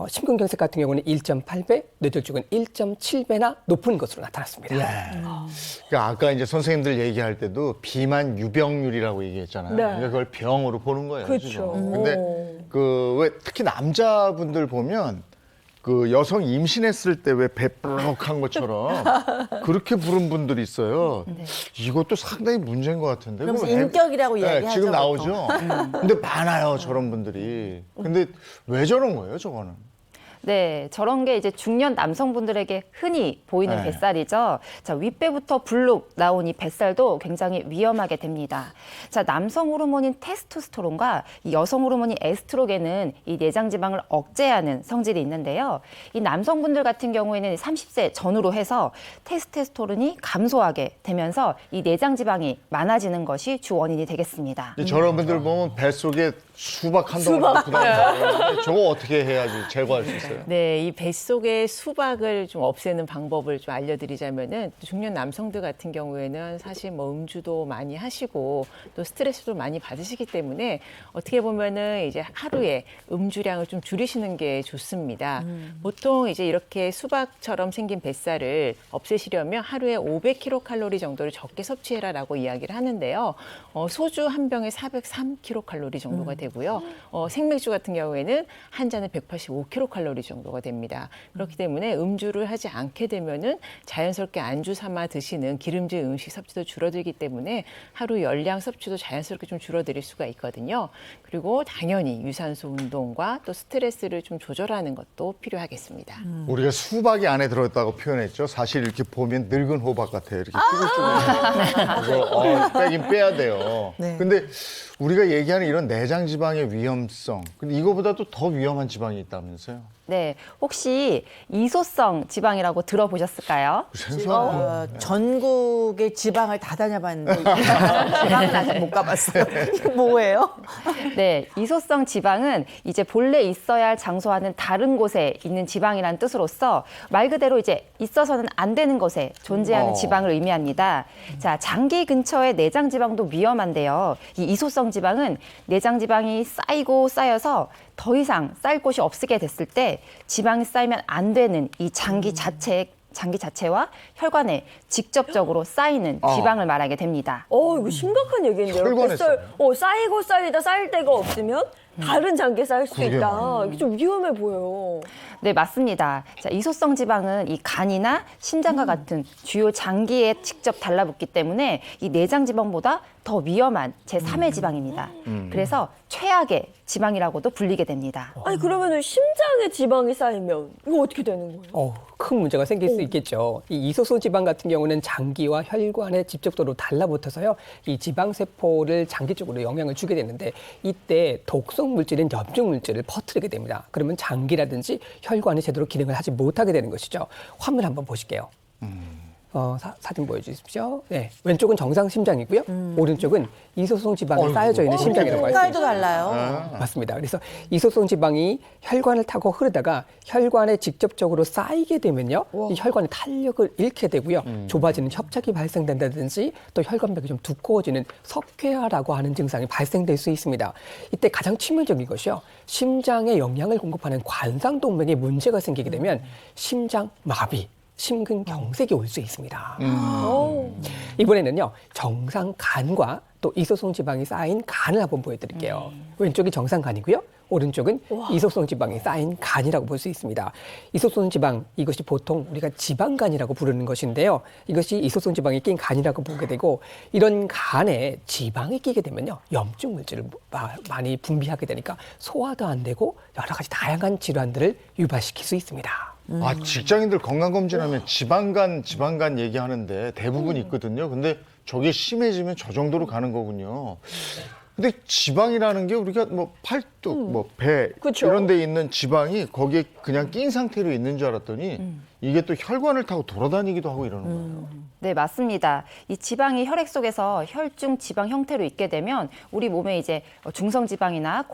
심근경색 같은 경우는 1.8배, 뇌졸중은 1.7배나 높은 것으로 나타났습니다. 그러니까 아까 이제 선생님들 얘기할 때도 비만 유병률이라고 얘기했잖아요. 네. 그러니까 그걸 병으로 보는 거예요. 그렇죠. 지금. 근데 그 왜 특히 남자분들 보면 그 여성 임신했을 때 왜 배 뿔룩한 것처럼 그렇게 부른 분들이 있어요. 이것도 상당히 문제인 것 같은데. 그러면서 그럼 인격이라고 네, 이야기하죠. 지금 보통. 나오죠. 근데 많아요, 저런 분들이. 근데 왜 저런 거예요, 저거는? 네, 저런 게 이제 중년 남성분들에게 흔히 보이는 네. 뱃살이죠. 자, 윗배부터 불룩 나온 이 뱃살도 굉장히 위험하게 됩니다. 자, 남성 호르몬인 테스토스테론과 이 여성 호르몬인 에스트로겐은 이 내장 지방을 억제하는 성질이 있는데요. 이 남성분들 같은 경우에는 30세 전후로 해서 테스토스테론이 감소하게 되면서 이 내장 지방이 많아지는 것이 주 원인이 되겠습니다. 저런 분들 보면 뱃속에 수박 한 덩어리 부담스러워요. 저거 어떻게 해야지 제거할 수 있어요? 네, 이 뱃속의 수박을 좀 없애는 방법을 좀 알려드리자면은 중년 남성들 같은 경우에는 사실 뭐 음주도 많이 하시고 또 스트레스도 많이 받으시기 때문에 어떻게 보면은 이제 하루에 음주량을 좀 줄이시는 게 좋습니다. 보통 이제 이렇게 수박처럼 생긴 뱃살을 없애시려면 하루에 500kcal 정도를 적게 섭취해라라고 이야기를 하는데요. 소주 한 병에 403kcal 정도가 되고요. 생맥주 같은 경우에는 한 잔에 185kcal 정도가 됩니다. 그렇기 때문에 음주를 하지 않게 되면은 자연스럽게 안주 삼아 드시는 기름질 음식 섭취도 줄어들기 때문에 하루 열량 섭취도 자연스럽게 좀 줄어들 수가 있거든요. 그리고 당연히 유산소 운동과 또 스트레스를 좀 조절하는 것도 필요하겠습니다. 우리가 수박이 안에 들어있다고 표현했죠. 사실 이렇게 보면 늙은 호박 같아요. 이렇게 쭈글쭈글. 빼긴 빼야 돼요. 네. 근데 우리가 얘기하는 이런 내장 지방의 위험성, 근데 이거보다도 더 위험한 지방이 있다면서요? 네, 혹시 이소성 지방이라고 들어보셨을까요? 생소한 전국의 지방을 다 다녀봤는데 지방은 아직 못 가봤어요. 이게 뭐예요? 네, 이소성 지방은 이제 본래 있어야 할 장소와는 다른 곳에 있는 지방이라는 뜻으로서 말 그대로 이제 있어서는 안 되는 곳에 존재하는 지방을 의미합니다. 자, 장기 근처의 내장 지방도 위험한데요. 이 이소성 지방은 내장 지방이 쌓이고 쌓여서 더 이상 쌓일 곳이 없게 됐을 때 지방이 쌓이면 안 되는 이 장기 자체와 혈관에 직접적으로 쌓이는 지방을 말하게 됩니다. 이거 심각한 얘기인데요. 혈관에 뱃살 쌓이고 쌓이다 쌓일 데가 없으면 다른 장기에 쌓일 수 그러게 있다. 말이에요. 이게 좀 위험해 보여요. 네, 맞습니다. 자, 이소성 지방은 이 간이나 심장과 같은 주요 장기에 직접 달라붙기 때문에 이 내장 지방보다 더 위험한 제3의 지방입니다. 그래서 최악의 지방이라고도 불리게 됩니다. 아니 그러면은 심장에 지방이 쌓이면 이거 어떻게 되는 거예요? 큰 문제가 생길 수 있겠죠. 이 이소성 지방 같은 경우는 장기와 혈관에 직접적으로 달라붙어서요. 이 지방 세포를 장기 쪽으로 영향을 주게 되는데 이때 독성 물질인 염증 물질을 퍼뜨리게 됩니다. 그러면 장기라든지 혈관이 제대로 기능을 하지 못하게 되는 것이죠. 화면 한번 보실게요. 사진 보여주십시오. 네, 왼쪽은 정상 심장이고요. 오른쪽은 이소성 지방이 쌓여져 있는 심장이라고 할 수 색깔도 있습니다. 달라요. 맞습니다. 그래서 이소성 지방이 혈관을 타고 흐르다가 혈관에 직접적으로 쌓이게 되면요. 이 혈관의 탄력을 잃게 되고요. 좁아지는 협착이 발생된다든지 또 혈관벽이 좀 두꺼워지는 석회화라고 하는 증상이 발생될 수 있습니다. 이때 가장 치명적인 것이요. 심장에 영양을 공급하는 관상동맥에 문제가 생기게 되면 심장 마비, 심근경색이 올 수 있습니다. 이번에는요, 정상 간과 또 이소성 지방이 쌓인 간을 한번 보여드릴게요. 왼쪽이 정상 간이고요. 오른쪽은 이소성 지방이 쌓인 간이라고 볼 수 있습니다. 이소성 지방, 이것이 보통 우리가 지방간이라고 부르는 것인데요. 이것이 이소성 지방이 낀 간이라고 보게 되고, 이런 간에 지방이 끼게 되면요, 염증 물질을 많이 분비하게 되니까 소화도 안 되고 여러 가지 다양한 질환들을 유발시킬 수 있습니다. 직장인들 건강검진하면 지방간 얘기하는데 대부분 있거든요. 근데 저게 심해지면 저 정도로 가는 거군요. 근데 지방이라는 게 우리가 뭐 팔뚝, 뭐 배 그쵸. 이런 데 있는 지방이 거기에 그냥 낀 상태로 있는 줄 알았더니 이게 또 혈관을 타고 돌아다니기도 하고 이러는 거예요. 네, 맞습니다. 이 지방이 혈액 속에서 혈중 지방 형태로 있게 되면 우리 몸에 이제 중성 지방이나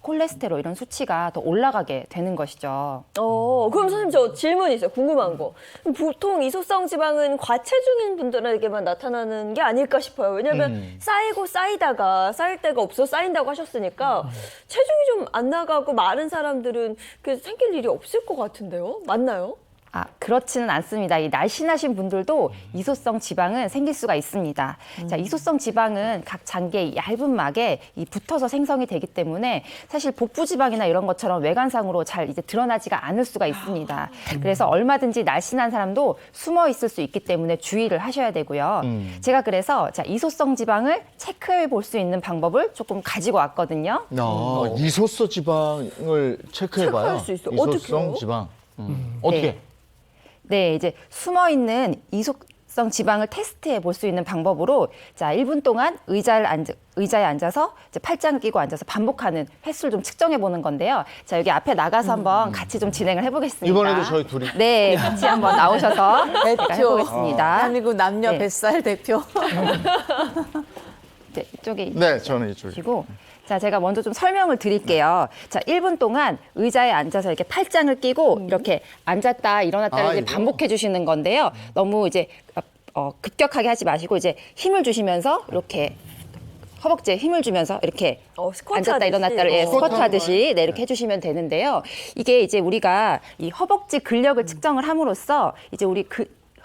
콜레스테롤 이런 수치가 더 올라가게 되는 것이죠. 그럼 선생님 저 질문 있어요. 궁금한 거. 보통 이소성 지방은 과체중인 분들에게만 나타나는 게 아닐까 싶어요. 왜냐하면 쌓이고 쌓이다가 쌓일 데가 없어 쌓인다고 하셨으니까 체중이 좀 안 나가고 마른 사람들은 그 생길 일이 없을 것 같은데요. 맞나요? 그렇지는 않습니다. 이 날씬하신 분들도 이소성 지방은 생길 수가 있습니다. 자, 이소성 지방은 각 장기의 얇은 막에 붙어서 생성이 되기 때문에 사실 복부 지방이나 이런 것처럼 외관상으로 잘 이제 드러나지가 않을 수가 있습니다. 그래서 얼마든지 날씬한 사람도 숨어 있을 수 있기 때문에 주의를 하셔야 되고요. 제가 그래서 이소성 지방을 체크해 볼 수 있는 방법을 조금 가지고 왔거든요. 이소성 지방을 체크해봐요. 체크할 수 있어요. 이소성 어떻게요? 지방. 어떻게? 네, 이제 숨어 있는 이소성 지방을 테스트해 볼 수 있는 방법으로 1분 동안 의자에 앉아서 이제 팔짱을 끼고 앉아서 반복하는 횟수를 좀 측정해 보는 건데요. 자, 여기 앞에 나가서 한번 같이 좀 진행을 해보겠습니다. 이번에도 저희 둘이. 네, 같이 한번 나오셔서 대표. 해보겠습니다. 대한민국 남녀 네. 뱃살 대표. 네, 이쪽에 네, 저는 이쪽에. 보시고 자, 제가 먼저 좀 설명을 드릴게요. 자, 1분 동안 의자에 앉아서 이렇게 팔짱을 끼고 이렇게 앉았다 일어났다를 이제 이거? 반복해 주시는 건데요. 너무 이제 급격하게 하지 마시고 이제 힘을 주시면서 이렇게 허벅지에 힘을 주면서 이렇게 스쿼트 앉았다 하듯이. 일어났다를 스쿼트 스쿼트 하듯이 네, 이렇게 해주시면 되는데요. 이게 이제 우리가 이 허벅지 근력을 측정을 함으로써 이제 우리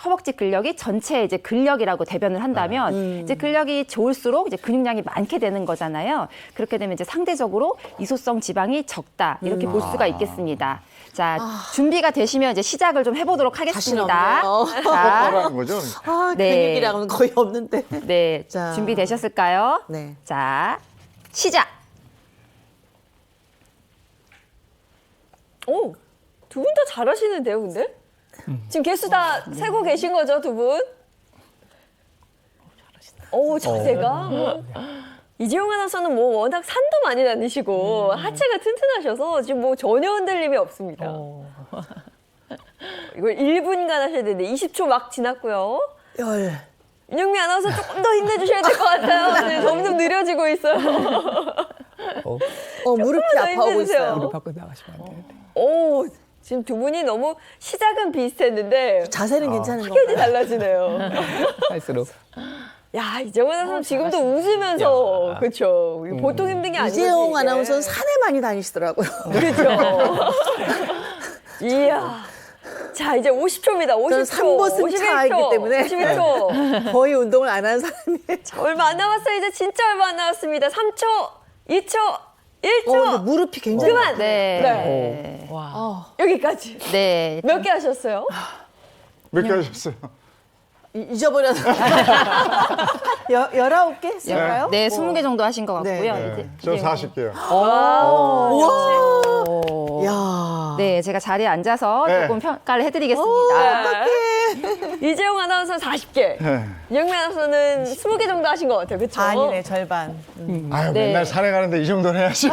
허벅지 근력이 전체 이제 근력이라고 대변을 한다면 이제 근력이 좋을수록 이제 근육량이 많게 되는 거잖아요. 그렇게 되면 이제 상대적으로 이소성 지방이 적다 이렇게 볼 수가 있겠습니다. 자, 준비가 되시면 이제 시작을 좀 해보도록 하겠습니다. 자, 뭐라는 거죠? 네. 근육이랑은 거의 없는데. 네, 자. 준비되셨을까요? 네. 자, 시작. 오, 두 분 다 잘하시는데요, 근데? 지금 개수 다 세고 계신 거죠, 두 분? 오, 자세가. 이재용 아나운서는 뭐 워낙 산도 많이 다니시고 하체가 튼튼하셔서 지금 뭐 전혀 흔들림이 없습니다. 이걸 1분간 하셔야 되는데 20초 막 지났고요. 윤영미 아나운서 조금 더 힘내주셔야 될 것 같아요. 지금 점점 느려지고 있어요. 무릎이 더 아파오고 힘내주세요. 있어요. 우리 밖으로 나가시면 안 되는데. 오, 지금 두 분이 너무 시작은 비슷했는데 자세는 괜찮은 확연히 건가요? 달라지네요. 할수록 야, 이재용 아나운서 지금도 웃으면서 그렇죠. 보통 힘든 게 아니거든요. 이재용 이게. 아나운서는 산에 많이 다니시더라고요. 그렇죠. 이야. 자, 이제 50초입니다. 50초. 저는 산보 승차이기 때문에 51초. 거의 운동을 안 하는 사람이에요. 얼마 안 남았어요. 이제 진짜 얼마 안 남았습니다. 3초, 2초, 1초. 근데 무릎이 굉장히 그만. 네. 여기까지. 네. 몇 개 하셨어요? 몇 개 하셨어요? 잊어버려서 19개 했을까요? 네, 20개 정도 하신 것 같고요. 네, 저 40개요. 야. 네, 제가 자리에 앉아서 네. 조금 평가를 해드리겠습니다. 이재용 아나운서 40개. 네. 이영미 아나운서는 20개 정도 하신 것 같아요. 그렇죠? 반이네, 절반. 아유, 네. 맨날 산에 가는데 이 정도는 해야지.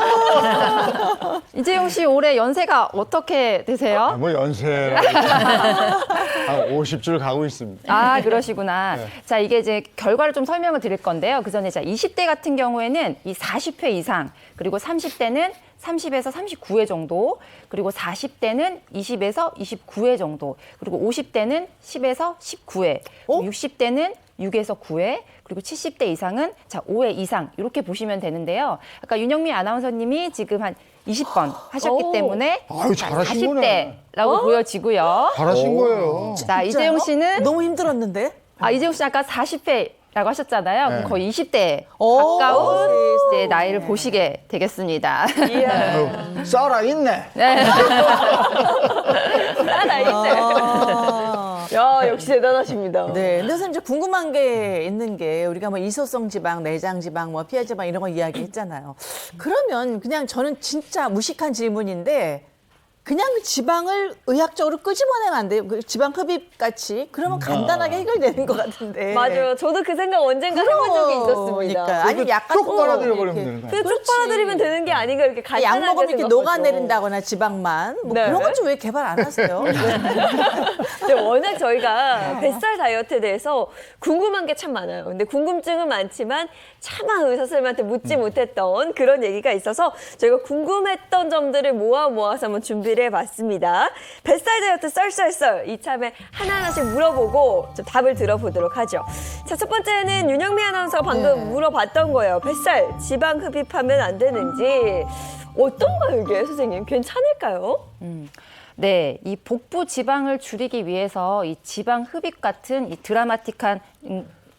이재용 씨 올해 연세가 어떻게 되세요? 뭐 연세 한 50줄 가고 있습니다. 아, 그러시구나. 자, 이게 이제 결과를 좀 설명을 드릴 건데요. 그 전에 자, 20대 같은 경우에는 이 40회 이상, 그리고 30대는 30에서 39회 정도, 그리고 40대는 20에서 29회 정도, 그리고 50대는 10에서 19회, 60대는 6에서 9회, 그리고 70대 이상은 자 5회 이상 이렇게 보시면 되는데요. 아까 윤영미 아나운서님이 지금 한 20번 하셨기 오. 때문에 아유, 잘하신 거네. 40대라고 보여지고요. 잘하신 거예요. 자, 이재용 씨는 너무 힘들었는데. 이재용 씨 아까 40회라고 하셨잖아요. 그럼 네. 거의 20대 오, 가까운 세상에. 이제 나이를 보시게 되겠습니다. 이야. 아유, 살아있네. 살아있네. 야, 역시 대단하십니다. 네, 근데 선생님 이제 궁금한 게 있는 게 우리가 뭐 이소성 지방, 내장 지방, 뭐 피하 지방 이런 거 이야기했잖아요. 그러면 그냥 저는 진짜 무식한 질문인데 그냥 지방을 의학적으로 끄집어내면 안 돼요? 그 지방 흡입 같이 그러면 간단하게 해결되는 것 같은데. 맞아요. 저도 그 생각 언젠가 해본 적이 있었습니다. 그러니까 아니 약간 쭉 빨아들여 버리면 이렇게 되는 거야. 근데 쭉 빨아들이면 되는 게 아닌가 이렇게 간단하게 약 먹으면 이렇게 생각하죠. 녹아내린다거나 지방만 뭐 네. 그런 건 좀 왜 개발 안 하세요? 근데 워낙 저희가 뱃살 다이어트에 대해서 궁금한 게 참 많아요. 근데 궁금증은 많지만 차마 의사 선생님한테 묻지 못했던 그런 얘기가 있어서 저희가 궁금했던 점들을 모아서 한번 준비를 해봤습니다. 뱃살 다이어트 썰썰썰 이참에 하나하나씩 물어보고 좀 답을 들어보도록 하죠. 자, 첫 번째는 윤영미 아나운서가 방금 물어봤던 거예요. 뱃살 지방 흡입하면 안 되는지 어떤가요 이게 선생님? 괜찮을까요? 네, 이 복부 지방을 줄이기 위해서 이 지방 흡입 같은 이 드라마틱한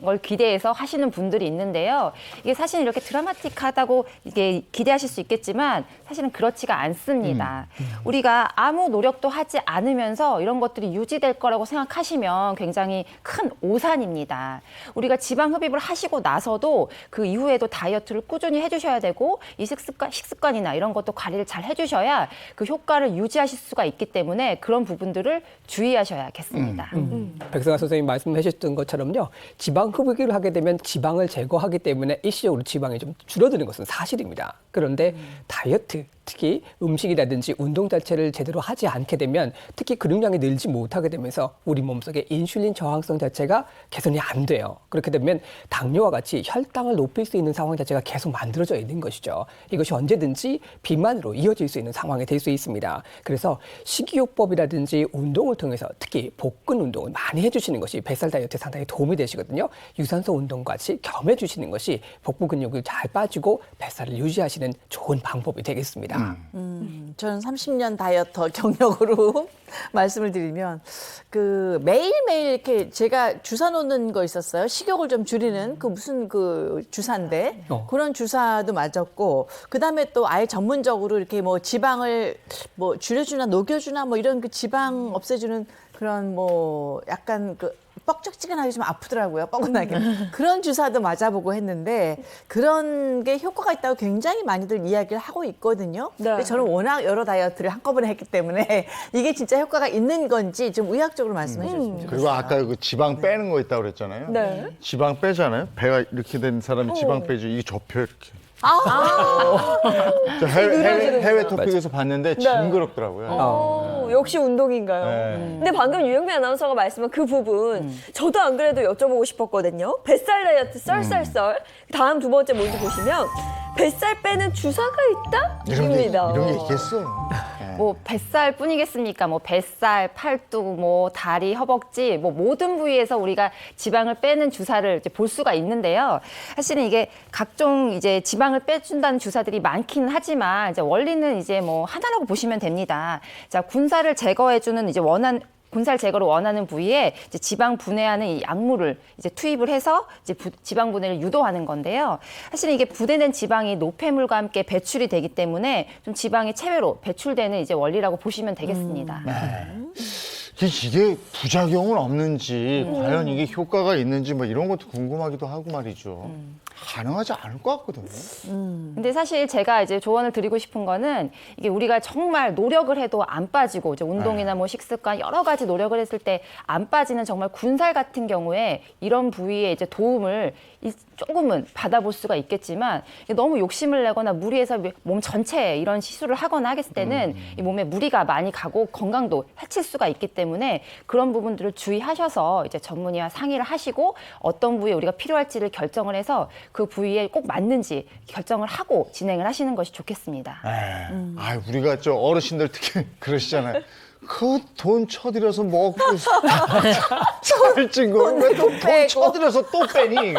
걸 기대해서 하시는 분들이 있는데요. 이게 사실 이렇게 드라마틱하다고 이게 기대하실 수 있겠지만 사실은 그렇지가 않습니다. 우리가 아무 노력도 하지 않으면서 이런 것들이 유지될 거라고 생각하시면 굉장히 큰 오산입니다. 우리가 지방 흡입을 하시고 나서도 그 이후에도 다이어트를 꾸준히 해주셔야 되고 이 식습관이나 이런 것도 관리를 잘 해주셔야 그 효과를 유지하실 수가 있기 때문에 그런 부분들을 주의하셔야겠습니다. 백승아 선생님 말씀해 주셨던 것처럼요. 지방 흡입을 하게 되면 지방을 제거하기 때문에 일시적으로 지방이 좀 줄어드는 것은 사실입니다. 그런데 다이어트 특히 음식이라든지 운동 자체를 제대로 하지 않게 되면 특히 근육량이 늘지 못하게 되면서 우리 몸속의 인슐린 저항성 자체가 개선이 안 돼요. 그렇게 되면 당뇨와 같이 혈당을 높일 수 있는 상황 자체가 계속 만들어져 있는 것이죠. 이것이 언제든지 비만으로 이어질 수 있는 상황이 될 수 있습니다. 그래서 식이요법이라든지 운동을 통해서 특히 복근 운동을 많이 해주시는 것이 뱃살 다이어트에 상당히 도움이 되시거든요. 유산소 운동과 같이 겸해 주시는 것이 복부 근육을 잘 빠지고 뱃살을 유지하시는 좋은 방법이 되겠습니다. 저는 30년 다이어터 경력으로 말씀을 드리면 그 매일매일 이렇게 제가 주사 놓는 거 있었어요. 식욕을 좀 줄이는 그 무슨 그 주사인데 그런 주사도 맞았고 그다음에 또 아예 전문적으로 이렇게 뭐 지방을 뭐 줄여주나 녹여주나 뭐 이런 그 지방 없애주는 그런 뭐 약간 그 뻑적지근하게 좀 아프더라고요. 뻐근하게. 그런 주사도 맞아보고 했는데 그런 게 효과가 있다고 굉장히 많이들 이야기를 하고 있거든요. 네. 근데 저는 워낙 여러 다이어트를 한꺼번에 했기 때문에 이게 진짜 효과가 있는 건지 좀 의학적으로 말씀해 주시면 좋겠어요. 그리고 아까 그 지방 빼는 거 있다고 그랬잖아요. 네. 지방 빼잖아요. 배가 이렇게 된 사람이 지방 빼죠. 이게 접혀 이렇게. 저 해외 토픽에서 봤는데 징그럽더라고요. 역시 운동인가요? 네. 근데 방금 유영미 아나운서가 말씀한 그 부분 저도 안 그래도 여쭤보고 싶었거든요. 뱃살 다이어트 썰썰썰 다음 두 번째 뭔지 보시면 뱃살 빼는 주사가 있다? 이런 게 입니다. 있겠어. 뭐 뱃살뿐이겠습니까? 뭐 뱃살, 팔뚝, 뭐 다리, 허벅지, 뭐 모든 부위에서 우리가 지방을 빼는 주사를 이제 볼 수가 있는데요. 사실은 이게 각종 이제 지방을 빼준다는 주사들이 많긴 하지만 이제 원리는 이제 뭐 하나라고 보시면 됩니다. 자, 군살을 제거해주는 이제 군살 제거를 원하는 부위에 이제 지방 분해하는 이 약물을 이제 투입을 해서 이제 지방 분해를 유도하는 건데요. 사실은 이게 분해된 지방이 노폐물과 함께 배출이 되기 때문에 좀 지방이 체외로 배출되는 이제 원리라고 보시면 되겠습니다. 이게 부작용은 없는지 과연 이게 효과가 있는지 뭐 이런 것도 궁금하기도 하고 말이죠. 가능하지 않을 것 같거든요. 근데 사실 제가 이제 조언을 드리고 싶은 거는 이게 우리가 정말 노력을 해도 안 빠지고 이제 운동이나 뭐 식습관 여러 가지 노력을 했을 때 안 빠지는 정말 군살 같은 경우에 이런 부위에 이제 도움을 조금은 받아볼 수가 있겠지만 너무 욕심을 내거나 무리해서 몸 전체에 이런 시술을 하거나 하겠을 때는 이 몸에 무리가 많이 가고 건강도 해칠 수가 있기 때문에 그런 부분들을 주의하셔서 이제 전문의와 상의를 하시고 어떤 부위에 우리가 필요할지를 결정을 해서 그 부위에 꼭 맞는지 결정을 하고 진행을 하시는 것이 좋겠습니다. 아, 우리가 저 어르신들 특히 그러시잖아요. 그 돈 쳐들여서 먹고 살찐 거 왜 또 돈 쳐들여서 또 빼니?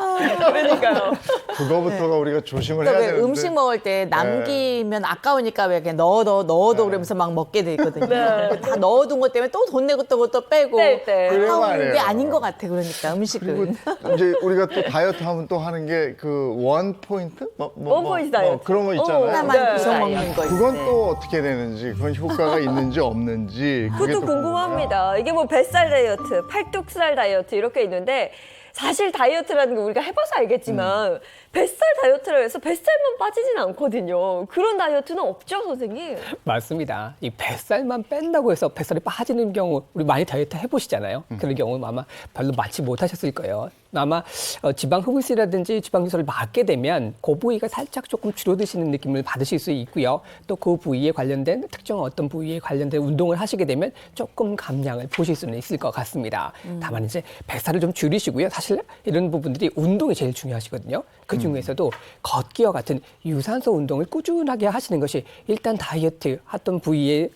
그러니까요. 그거부터가 우리가 조심을 그러니까 해야 왜 되는데. 음식 먹을 때 남기면 아까우니까 왜 이렇게 넣어도 그러면서 막 먹게 되거든요. 다 넣어둔 것 때문에 또 돈 내고 또 빼고 뺄 때. 그래 아까운 게 말이에요. 아닌 것 같아. 그러니까 음식은. 그리고 이제 우리가 또 다이어트 하면 또 하는 게 그 원 포인트? 원 포인트 다이어트. 그런 거 있잖아요. 하나만 네. 구워 먹는 거 그건 있을 때. 또 어떻게 되는지, 그건 효과가 있는지 없는지. 그게 그것도 또 궁금합니다. 이게 뭐 뱃살 다이어트, 팔뚝살 다이어트 이렇게 있는데 사실 다이어트라는 게 우리가 해봐서 알겠지만 뱃살 다이어트라 해서 뱃살만 빠지진 않거든요. 그런 다이어트는 없죠, 선생님? 맞습니다. 이 뱃살만 뺀다고 해서 뱃살이 빠지는 경우 우리 많이 다이어트 해보시잖아요. 그런 경우는 아마 별로 많지 못하셨을 거예요. 아마 지방 흡입이라든지 지방 요소를 맞게 되면 그 부위가 살짝 조금 줄어드시는 느낌을 받으실 수 있고요. 또 그 부위에 관련된 특정 어떤 부위에 관련된 운동을 하시게 되면 조금 감량을 보실 수는 있을 것 같습니다. 다만 이제 뱃살을 좀 줄이시고요. 사실 이런 부분들이 운동이 제일 중요하시거든요. 그 중에서도 걷기와 같은 유산소 운동을 꾸준하게 하시는 것이 일단 다이어트 어떤 부위에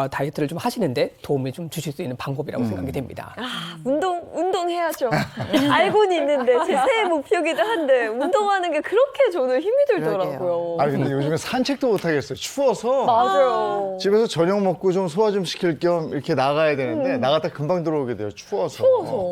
다이어트를 좀 하시는데 도움을 좀 주실 수 있는 방법이라고 생각이 됩니다. 아, 운동해야죠. 알고는 있는데 제 새해 목표기도 한데 운동하는 게 그렇게 저는 힘이 들더라고요. 아니 근데 요즘에 산책도 못 하겠어요. 추워서. 맞아요. 집에서 저녁 먹고 좀 소화 좀 시킬 겸 이렇게 나가야 되는데 나갔다 금방 들어오게 돼요. 추워서.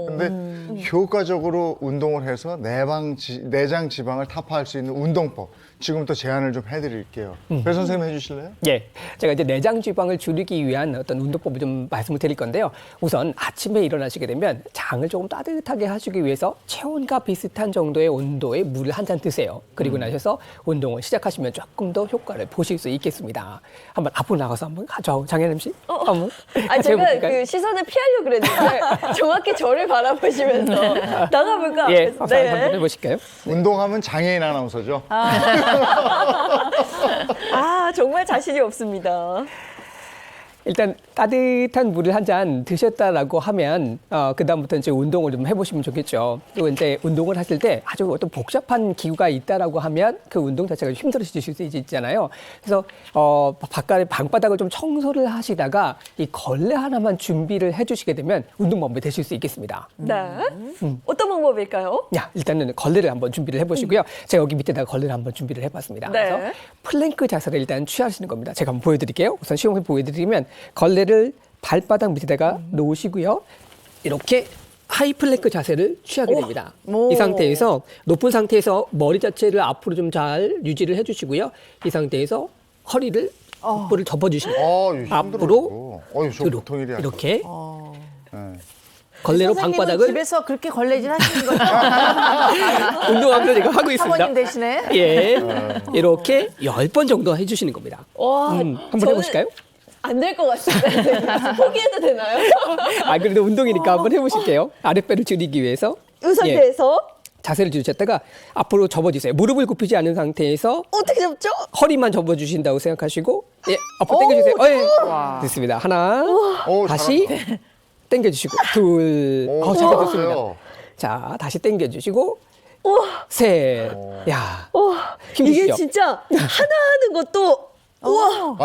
근데 효과적으로 운동을 해서 내장 지방을 타파할 수 있는 운동법. 지금부터 제안을 좀 해드릴게요. 배 선생님 해주실래요? 예, 제가 이제 내장 지방을 줄이기 위한 어떤 운동법을 좀 말씀을 드릴 건데요. 우선 아침에 일어나시게 되면 장을 조금 따뜻하게 하시기 위해서 체온과 비슷한 정도의 온도의 물을 한 잔 드세요. 그리고 나셔서 운동을 시작하시면 조금 더 효과를 보실 수 있겠습니다. 한번 앞으로 나가서 한번 가죠, 장혜림 씨. 한번 아, 같이 제가 해볼까요? 그 시선을 피하려고 그랬는데 정확히 저를 바라보시면서 나가볼까? 예, 한번 해보실까요? 운동하면 장애인 아나운서죠. 아, 정말 자신이 없습니다. 일단 따뜻한 물을 한 잔 드셨다라고 하면 그다음부터 이제 운동을 좀 해보시면 좋겠죠. 또 이제 운동을 하실 때 아주 어떤 복잡한 기구가 있다라고 하면 그 운동 자체가 힘들어지실 수 있잖아요. 그래서 바깥에 방바닥을 좀 청소를 하시다가 이 걸레 하나만 준비를 해주시게 되면 운동 방법이 되실 수 있겠습니다. 네. 어떤 방법일까요? 야, 일단은 걸레를 한번 준비를 해보시고요. 제가 여기 밑에다가 걸레를 한번 준비를 해봤습니다. 네. 그래서 플랭크 자세를 일단 취하시는 겁니다. 제가 한번 보여드릴게요. 우선 시험을 보여드리면 걸레를 발바닥 밑에다가 놓으시고요. 이렇게 하이 플랭크 자세를 취하게 됩니다. 이 상태에서 높은 상태에서 머리 자체를 앞으로 좀 잘 유지를 해주시고요. 이 상태에서 허리를 앞으로 접어주시면 앞으로 저 보통 일이 아니에요. 이렇게 네. 걸레로 선생님은 방바닥을 집에서 그렇게 걸레질 하시는 거죠? 운동하면서 제가 하고 있습니다. 사모님 대신에? 예, 이렇게 10번 정도 해주시는 겁니다. 와, 한번 저는 해보실까요? 안 될 것 같습니다. 포기해도 되나요? 아, 그래도 운동이니까 한번 해보실게요. 아랫배를 줄이기 위해서. 이 상태에서 자세를 주셨다가 앞으로 접어주세요. 무릎을 굽히지 않은 상태에서 어떻게 잡죠? 허리만 접어주신다고 생각하시고, 예, 앞으로 당겨주세요. 예, 됐습니다. 하나, 다시 당겨주시고, 둘, 잘 됐습니다. 자, 다시 당겨주시고, 셋, 야, 힘드시죠? 이게 진짜 하나 하는 것도 우와,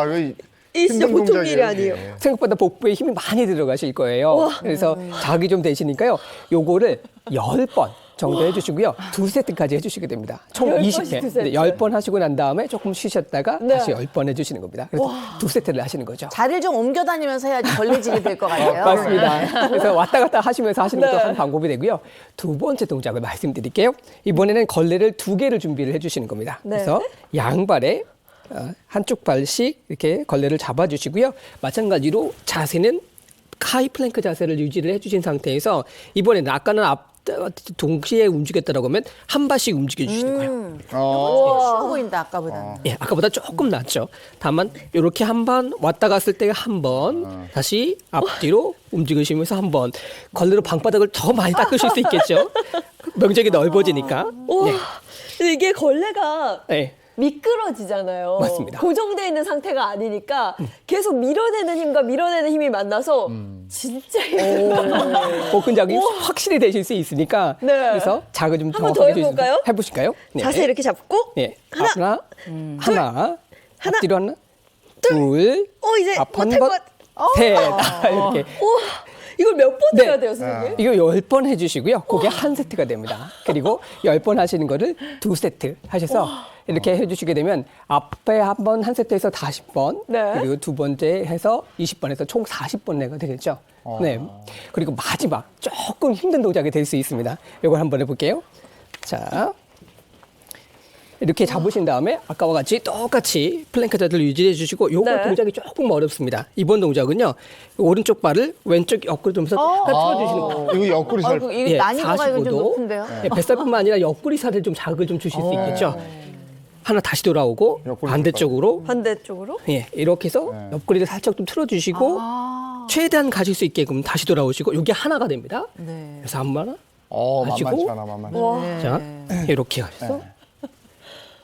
이 진짜 힘든 보통 동작이에요, 일이 아니에요. 이게. 생각보다 복부에 힘이 많이 들어가실 거예요. 그래서 자극이 좀 되시니까요. 요거를 10번 정도 해주시고요. 2세트까지 해주시게 됩니다. 총 10번씩 20회. 2 세트. 10번 하시고 난 다음에 조금 쉬셨다가 네. 다시 10번 해주시는 겁니다. 그래서 2세트를 하시는 거죠. 자리를 좀 옮겨 다니면서 해야지 걸레질이 될 것 같아요. 맞습니다. 그래서 왔다 갔다 하시면서 하시는 것도 네. 한 방법이 되고요. 두 번째 동작을 말씀드릴게요. 이번에는 걸레를 2개를 준비를 해주시는 겁니다. 네. 그래서 양발에 한쪽 발씩 이렇게 걸레를 잡아주시고요. 마찬가지로 자세는 하이 플랭크 자세를 유지를 해주신 상태에서 이번에는 아까는 동시에 움직였다라고 하면 한 발씩 움직여주시는 거예요. 쉬워 보인다, 아까보다. 예, 아까보다 조금 낫죠. 다만 이렇게 한 번 왔다 갔을 때 한 번 다시 앞뒤로 움직이시면서 한 번 걸레로 방바닥을 더 많이 닦으실 수 있겠죠. 면적이 넓어지니까. 우와, 근데 이게 걸레가 예. 미끄러지잖아요. 맞습니다. 고정되어 있는 상태가 아니니까 계속 밀어내는 힘과 밀어내는 힘이 만나서 진짜 힘들어요. 복근자극이 확실히 되실 수 있으니까 네. 그래서 자극 좀 한번 더 더 해주시면 해볼까요? 해보실까요? 네. 자세 이렇게 잡고 예. 하나, 하나, 앞뒤로 하나, 둘, 이제 앞 한 못할 번, 것 셋. 이렇게. 우와, 이걸 몇 번 네. 해야 돼요, 선생님? 이거 10번 해주시고요. 그게 한 세트가 됩니다. 그리고 10번 하시는 거를 2세트 하셔서 이렇게 해주시게 되면 앞에 한 번 한 세트에서 40번, 네. 그리고 두 번째 해서 20번에서 총 40번 내가 되겠죠. 네. 그리고 마지막 조금 힘든 동작이 될 수 있습니다. 이걸 한번 해볼게요. 자. 이렇게 잡으신 다음에 아까와 같이 똑같이 플랭크 자세를 유지해 주시고 요거 네. 동작이 조금 어렵습니다. 이번 동작은요. 오른쪽 발을 왼쪽 옆구리 돌면서 틀어주시는 거예요. 이거 옆구리 살. 이게 난이도가 이거 좀 45도. 높은데요? 예, 뱃살뿐만 아니라 옆구리 살에 좀 자극을 좀 주실 수 있겠죠. 하나 다시 돌아오고 옆구리 반대쪽으로 반대쪽으로? 예, 이렇게 해서 옆구리를 살짝 좀 틀어주시고 최대한 가실 수 있게끔 다시 돌아오시고 이게 하나가 됩니다. 그래서 한 번 만만치 않아, 만만치 않아. 자 이렇게 하셔서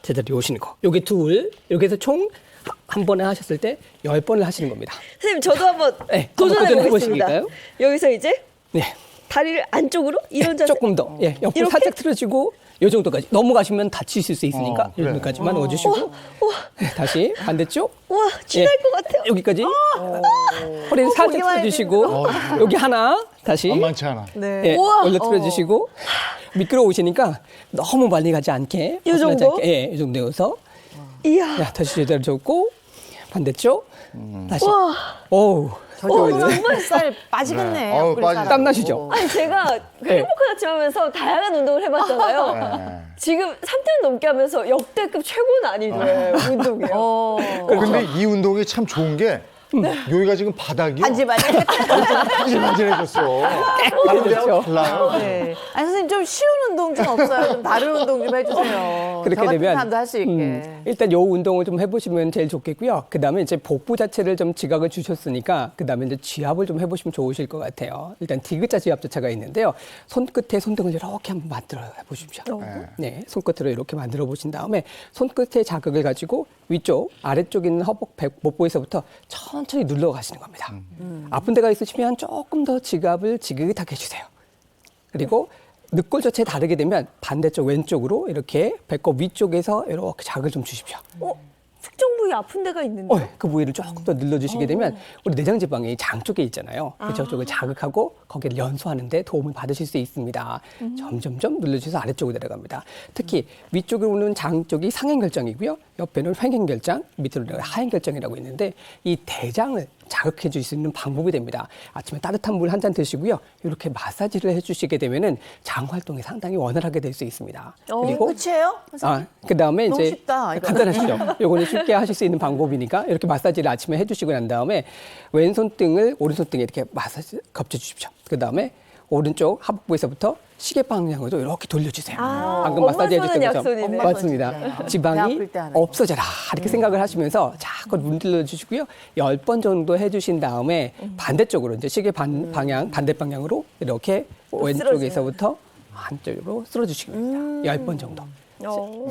제대로 오시는 거. 요게 둘 이렇게 해서 총 한 번에 하셨을 때 10번을 하시는 겁니다. 선생님, 저도 한번 네, 도전해 한번 보겠습니다. 도전해 보실까요? 여기서 이제 네. 다리를 안쪽으로 이런 자세. 조금 더. 예, 옆으로 이렇게? 살짝 틀어지고 요 정도까지. 넘어가시면 다치실 수 있으니까 요 그래. 정도까지만 넣어주시고 네, 다시 반대쪽. 우와, 쥐날 예. 것 같아요. 여기까지. 허리를 살짝 보기만 틀어주시고 여기 하나 다시 만만치 않아. 예, 올려 틀어주시고 미끄러우시니까 너무 많이 가지 않게 요 벗어나지 정도? 않게, 예, 이 정도여서 이야. 자, 다시 제대로 접고 반대쪽 다시. 와. 오우. 정말 살 빠지겠네. 네. 옆구리 빠지- 살하고. 땀 나시죠? 아니, 제가 네. 행복한 아침 하면서 다양한 운동을 해봤잖아요. 네. 지금 3년 넘게 하면서 역대급 최고 난이도의 운동이에요. 근데 이 운동이 참 좋은 게 여기가 지금 바닥이요. 반질반질. 반질반질해졌어. 다른 데하고 그렇죠. 달라요. 네. 아니 선생님 좀 쉬운 운동 좀 없어요? 좀 다른 운동 좀 해주세요. 그렇게 저 같은 되면 사람도 할 수 있게. 일단 요 운동을 좀 해보시면 제일 좋겠고요. 그 다음에 이제 복부 자체를 좀 지각을 주셨으니까 그 다음에 이제 지압을 좀 해보시면 좋으실 것 같아요. 일단 디귿자 지압 자체가 있는데요. 손끝에 손등을 이렇게 한번 만들어 보십시오. 네, 손끝으로 이렇게 만들어 보신 다음에 손끝에 자극을 가지고 위쪽, 아래쪽에 있는 허벅, 복부에서부터 천천히 눌러 가시는 겁니다. 아픈 데가 있으시면 조금 더 지압을 지긋하게 해주세요. 그리고 늑골 자체 다르게 되면 반대쪽 왼쪽으로 이렇게 배꼽 위쪽에서 이렇게 자극을 좀 주십시오. 특정 부위 아픈 데가 있는데. 그 부위를 조금 더 눌러주시게 되면 우리 내장 지방이 장 쪽에 있잖아요. 그쪽을 자극하고 거기를 연소하는 데 도움을 받으실 수 있습니다. 점점점 눌러주셔서 아래쪽으로 내려갑니다. 특히 위쪽으로 오는 장 쪽이 상행결장이고요. 옆에는 회행결장, 밑으로 하행결장이라고 있는데 이 대장을 자극해 줄 수 있는 방법이 됩니다. 아침에 따뜻한 물 한 잔 드시고요. 이렇게 마사지를 해주시게 되면은 장 활동이 상당히 원활하게 될 수 있습니다. 그리고 끝이에요? 그 다음에 너무 이제 쉽다, 이거. 간단하시죠. 요거는 쉽게 하실 수 있는 방법이니까 이렇게 마사지를 아침에 해주시고 난 다음에 왼손 등을 오른손 등에 이렇게 마사지 겹쳐 주십시오. 그 다음에 오른쪽 하복부에서부터 시계 방향으로 이렇게 돌려주세요. 방금 엄마 마사지 해줬던 손은 것처럼 약손이네. 맞습니다. 배 지방이 아플 때 하는 거. 없어져라 이렇게 생각을 하시면서 자꾸 문질러 주시고요. 10번 정도 해주신 다음에 반대쪽으로 이제 시계 방향 반대 방향으로 이렇게 왼쪽에서부터 한쪽으로 쓸어주시면 됩니다. 10번 정도.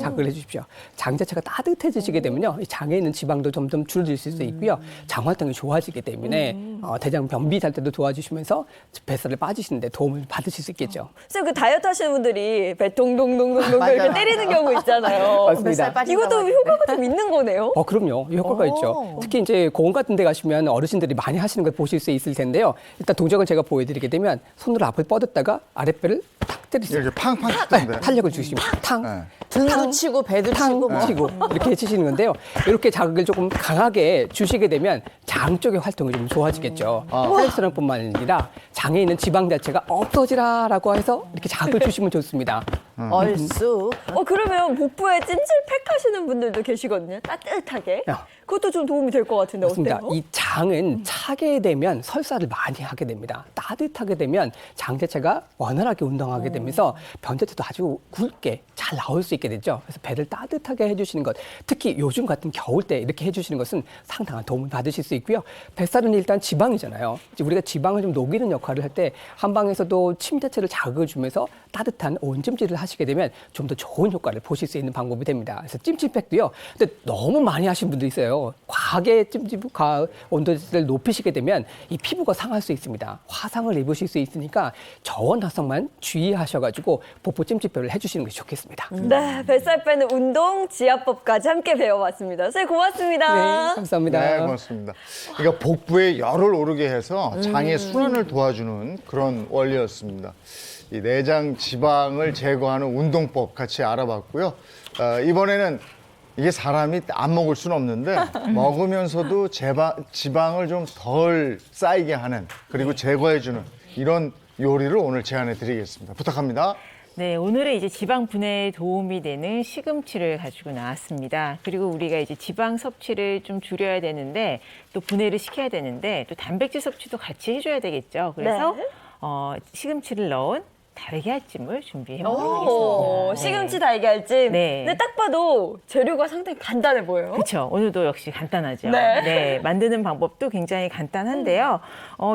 자극을 해주십시오. 장 자체가 따뜻해지시게 되면요, 이 장에 있는 지방도 점점 줄어들 수 있고요, 장 활동이 좋아지기 때문에 대장 변비 잘 때도 도와주시면서 뱃살을 빠지시는데 도움을 받으실 수 있겠죠. 선생님, 그 다이어트 하시는 분들이 배 동동동동동 이렇게 때리는 경우 있잖아요. 맞습니다. 이것도 효과가 좀 있는 거네요. 그럼요. 효과가 있죠. 특히 이제 공원 같은 데 가시면 어르신들이 많이 하시는 걸 보실 수 있을 텐데요. 일단 동작을 제가 보여드리게 되면 손으로 앞을 뻗었다가 아랫배를 탁 때리세요. 이렇게 팡팡 치던데. 탄력을 주시면 탕. 네. 등도 치고 배도 치고 뭐. 치고 이렇게 해주시는 건데요. 이렇게 자극을 조금 강하게 주시게 되면 장 쪽의 활동이 좀 좋아지겠죠. 혈액순환뿐만 아니라 장에 있는 지방 자체가 없어지라라고 해서 이렇게 자극을 주시면 좋습니다. 얼쑤. 그러면 복부에 찜질팩 하시는 분들도 계시거든요. 따뜻하게. 야. 그것도 좀 도움이 될 것 같은데 맞습니다. 어때요? 이 장은 차게 되면 설사를 많이 하게 됩니다. 따뜻하게 되면 장 자체가 원활하게 운동하게 되면서 변 자체도 아주 굵게 잘 나올 수 있게 되죠. 그래서 배를 따뜻하게 해주시는 것, 특히 요즘 같은 겨울 때 이렇게 해주시는 것은 상당한 도움을 받으실 수 있고요. 뱃살은 일단 지방이잖아요. 이제 우리가 지방을 좀 녹이는 역할을 할 때 한방에서도 침 자체를 자극을 주면서 따뜻한 온찜질을 하시게 되면 좀 더 좋은 효과를 보실 수 있는 방법이 됩니다. 그래서 찜질팩도요. 근데 너무 많이 하신 분도 있어요. 과하게 온도를 높이시게 되면 이 피부가 상할 수 있습니다. 화상을 입으실 수 있으니까 저온 화상만 주의하셔가지고 복부 찜질팩을 해주시는 것이 좋겠습니다. 네, 뱃살 빼는 운동, 지압법까지 함께 배워봤습니다. 선생님 고맙습니다. 네, 감사합니다. 네, 고맙습니다. 그러니까 복부에 열을 오르게 해서 장의 순환을 도와주는 그런 원리였습니다. 이 내장 지방을 제거하는 운동법 같이 알아봤고요. 이번에는 이게 사람이 안 먹을 수는 없는데 먹으면서도 지방을 좀 덜 쌓이게 하는, 그리고 제거해주는 이런 요리를 오늘 제안해 드리겠습니다. 부탁합니다. 네, 오늘은 이제 지방 분해에 도움이 되는 시금치를 가지고 나왔습니다. 그리고 우리가 이제 지방 섭취를 좀 줄여야 되는데 또 분해를 시켜야 되는데 또 단백질 섭취도 같이 해줘야 되겠죠. 그래서 네. 시금치를 넣은 달걀찜을 준비해 오, 보겠습니다. 시금치 달걀찜. 네. 근데 딱 봐도 재료가 상당히 간단해 보여요. 그렇죠. 오늘도 역시 간단하죠. 네. 만드는 방법도 굉장히 간단한데요.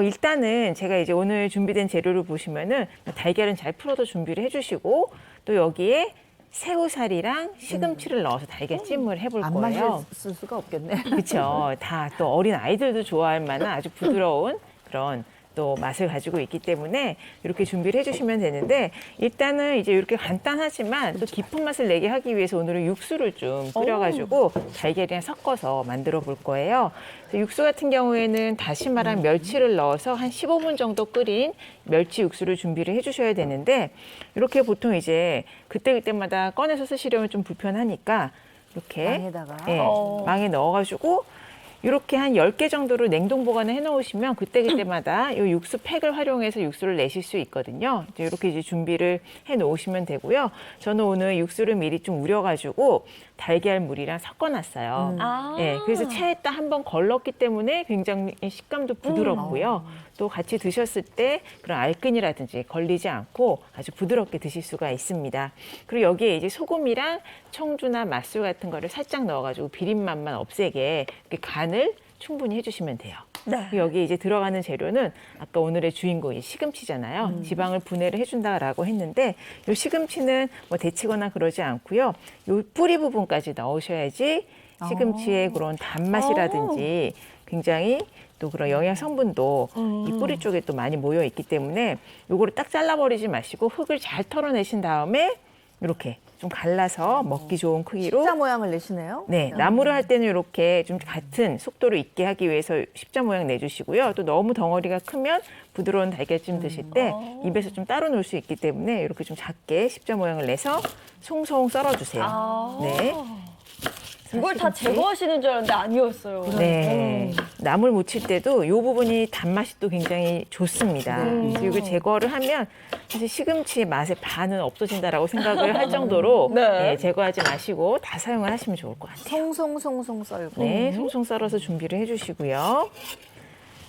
일단은 제가 이제 오늘 준비된 재료를 보시면은 달걀은 잘 풀어서 준비를 해주시고 또 여기에 새우살이랑 시금치를 넣어서 달걀찜을 해볼 안 거예요. 마실 수가 없겠네. 그렇죠. 다 또 어린 아이들도 좋아할 만한 아주 부드러운 그런 또 맛을 가지고 있기 때문에 이렇게 준비를 해주시면 되는데, 일단은 이제 이렇게 간단하지만 또 깊은 맛을 내게 하기 위해서 오늘은 육수를 좀 뿌려가지고 달걀이랑 섞어서 만들어 볼 거예요. 육수 같은 경우에는 다시마랑 멸치를 넣어서 한 15분 정도 끓인 멸치 육수를 준비를 해주셔야 되는데, 이렇게 보통 이제 그때그때마다 꺼내서 쓰시려면 좀 불편하니까 이렇게 망에다가. 망에 넣어가지고 이렇게 한 10개 정도를 냉동 보관을 해놓으시면 그때그때마다 이 육수 팩을 활용해서 육수를 내실 수 있거든요. 이렇게 이제 준비를 해놓으시면 되고요. 저는 오늘 육수를 미리 좀 우려가지고 달걀물이랑 섞어놨어요. 아. 예, 그래서 체에다 한번 걸렀기 때문에 굉장히 식감도 부드럽고요. 또 같이 드셨을 때 그런 알끈이라든지 걸리지 않고 아주 부드럽게 드실 수가 있습니다. 그리고 여기에 이제 소금이랑 청주나 맛술 같은 거를 살짝 넣어가지고 비린맛만 없애게 이렇게 간을 충분히 해주시면 돼요. 네. 그리고 여기에 이제 들어가는 재료는 아까 오늘의 주인공이 시금치잖아요. 지방을 분해를 해준다라고 했는데 이 시금치는 뭐 데치거나 그러지 않고요. 이 뿌리 부분까지 넣으셔야지 시금치의 그런 단맛이라든지 굉장히 또 그런 영양 성분도 이 뿌리 쪽에 또 많이 모여 있기 때문에 요거를 딱 잘라버리지 마시고 흙을 잘 털어내신 다음에 이렇게 좀 갈라서 먹기 좋은 크기로 십자 모양을 내시네요. 네, 나무를 할 때는 이렇게 좀 같은 속도를 있게 하기 위해서 십자 모양 내주시고요. 또 너무 덩어리가 크면 부드러운 달걀찜 드실 때 입에서 좀 따로 놓을 수 있기 때문에 이렇게 좀 작게 십자 모양을 내서 송송 썰어주세요. 네. 이걸 다 제거하시는 줄 알았는데 아니었어요. 네. 나물 무칠 때도 이 부분이 단맛이 또 굉장히 좋습니다. 그래서 이걸 제거를 하면 사실 시금치의 맛의 반은 없어진다라고 생각을 할 정도로 네. 제거하지 마시고 다 사용을 하시면 좋을 것 같아요. 송송송송 썰고. 네, 송송 썰어서 준비를 해주시고요.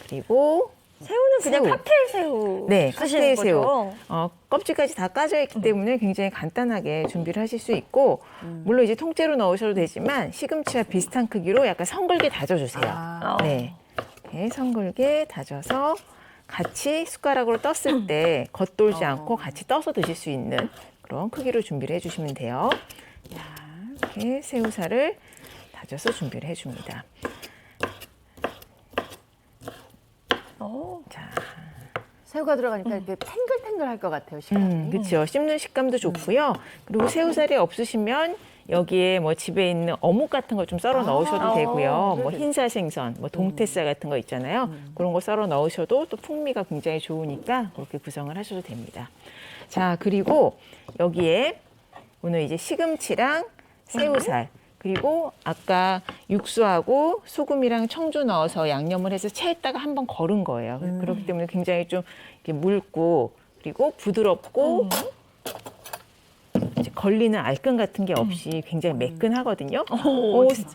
그리고 새우는 그냥 새우. 칵테일 새우. 네, 쓰시는 칵테일 새우. 거죠? 껍질까지 다 까져 있기 때문에 굉장히 간단하게 준비를 하실 수 있고 물론 이제 통째로 넣으셔도 되지만 시금치와 비슷한 크기로 약간 성글게 다져주세요. 네, 이렇게 성글게 다져서 같이 숟가락으로 떴을 때 겉돌지 않고 같이 떠서 드실 수 있는 그런 크기로 준비를 해주시면 돼요. 자, 이렇게 새우살을 다져서 준비를 해줍니다. 자. 새우가 들어가니까 이렇게 탱글탱글할 것 같아요, 식감이. 그렇죠. 씹는 식감도 좋고요. 그리고 새우살이 없으시면 여기에 뭐 집에 있는 어묵 같은 거 좀 썰어 넣으셔도 되고요. 뭐 흰살 생선, 뭐 동태살 같은 거 있잖아요. 그런 거 썰어 넣으셔도 또 풍미가 굉장히 좋으니까 그렇게 구성을 하셔도 됩니다. 자, 그리고 여기에 오늘 이제 시금치랑 새우살 그리고 아까 육수하고 소금이랑 청주 넣어서 양념을 해서 체에다가 한번 걸은 거예요. 그렇기 때문에 굉장히 좀 이렇게 묽고 그리고 부드럽고 이제 걸리는 알끈 같은 게 없이 굉장히 매끈하거든요.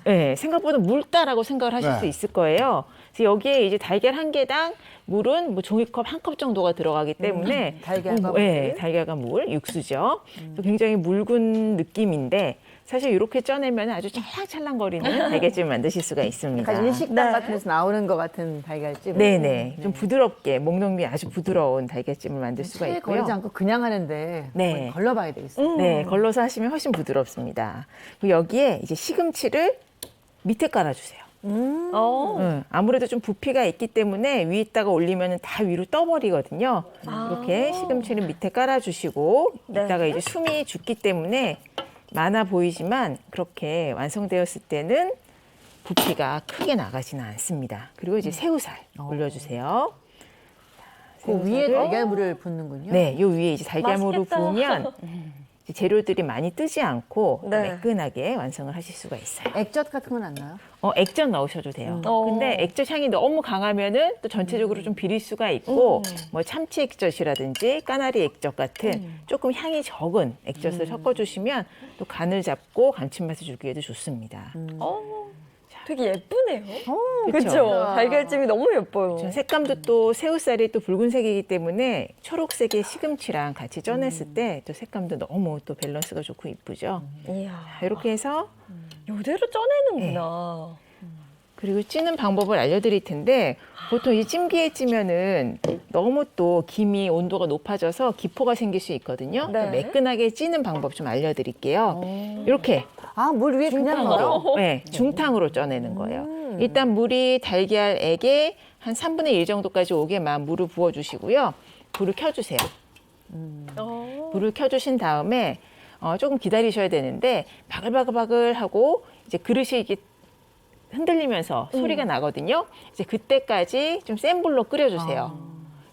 네, 생각보다 묽다라고 생각을 하실 네. 수 있을 거예요. 그래서 여기에 이제 달걀 한 개당 물은 뭐 종이컵 한 컵 정도가 들어가기 때문에 달걀과 네, 물. 달걀과 물, 육수죠. 또 굉장히 묽은 느낌인데 사실 이렇게 쪄내면 아주 찰랑찰랑거리는 달걀찜을 만드실 수가 있습니다. 약간 일식당 같은 데서 나오는 것 같은 달걀찜. 네네. 좀 부드럽게 목넘이 아주 부드러운 달걀찜을 만들 수가 체에 있고요. 걸리지 않고 그냥 하는데 네. 걸러봐야 되겠어요. 네, 걸러서 하시면 훨씬 부드럽습니다. 그리고 여기에 이제 시금치를 밑에 깔아주세요. 아무래도 좀 부피가 있기 때문에 위에다가 올리면 다 위로 떠버리거든요. 이렇게 시금치를 밑에 깔아주시고 네. 이따가 이제 숨이 죽기 때문에 많아 보이지만 그렇게 완성되었을 때는 부피가 크게 나가지는 않습니다. 그리고 이제 새우살 올려주세요. 그 위에 새우살을 달걀물을 붓는군요. 네, 요 위에 이제 달걀물을 맛있겠다. 부으면 이제 재료들이 많이 뜨지 않고 네. 매끈하게 완성을 하실 수가 있어요. 액젓 같은 건 안 나요? 액젓 넣으셔도 돼요. 어. 근데 액젓 향이 너무 강하면은 또 전체적으로 좀 비릴 수가 있고 뭐 참치 액젓이라든지 까나리 액젓 같은 조금 향이 적은 액젓을 섞어주시면 또 간을 잡고 감칠맛을 주기에도 좋습니다. 되게 예쁘네요. 그쵸? 그렇죠. 달걀찜이 너무 예뻐요. 저 색감도 또 새우살이 또 붉은색이기 때문에 초록색의 시금치랑 같이 쪄냈을 때 또 색감도 너무 또 밸런스가 좋고 이쁘죠. 이야. 자, 이렇게 해서 요대로 쪄내는구나. 그리고 찌는 방법을 알려드릴 텐데 보통 이 찜기에 찌면은 너무 또 김이 온도가 높아져서 기포가 생길 수 있거든요. 네. 매끈하게 찌는 방법 좀 알려드릴게요. 이렇게 아, 물 위에 그냥 넣어요? 네, 중탕으로 쪄내는 거예요. 일단 물이 달걀액에 한 3분의 1 정도까지 오게만 물을 부어주시고요. 불을 켜주세요. 불을 켜주신 다음에 조금 기다리셔야 되는데 바글바글바글하고 이제 그릇이 이게 흔들리면서 소리가 나거든요. 이제 그때까지 좀 센 불로 끓여주세요.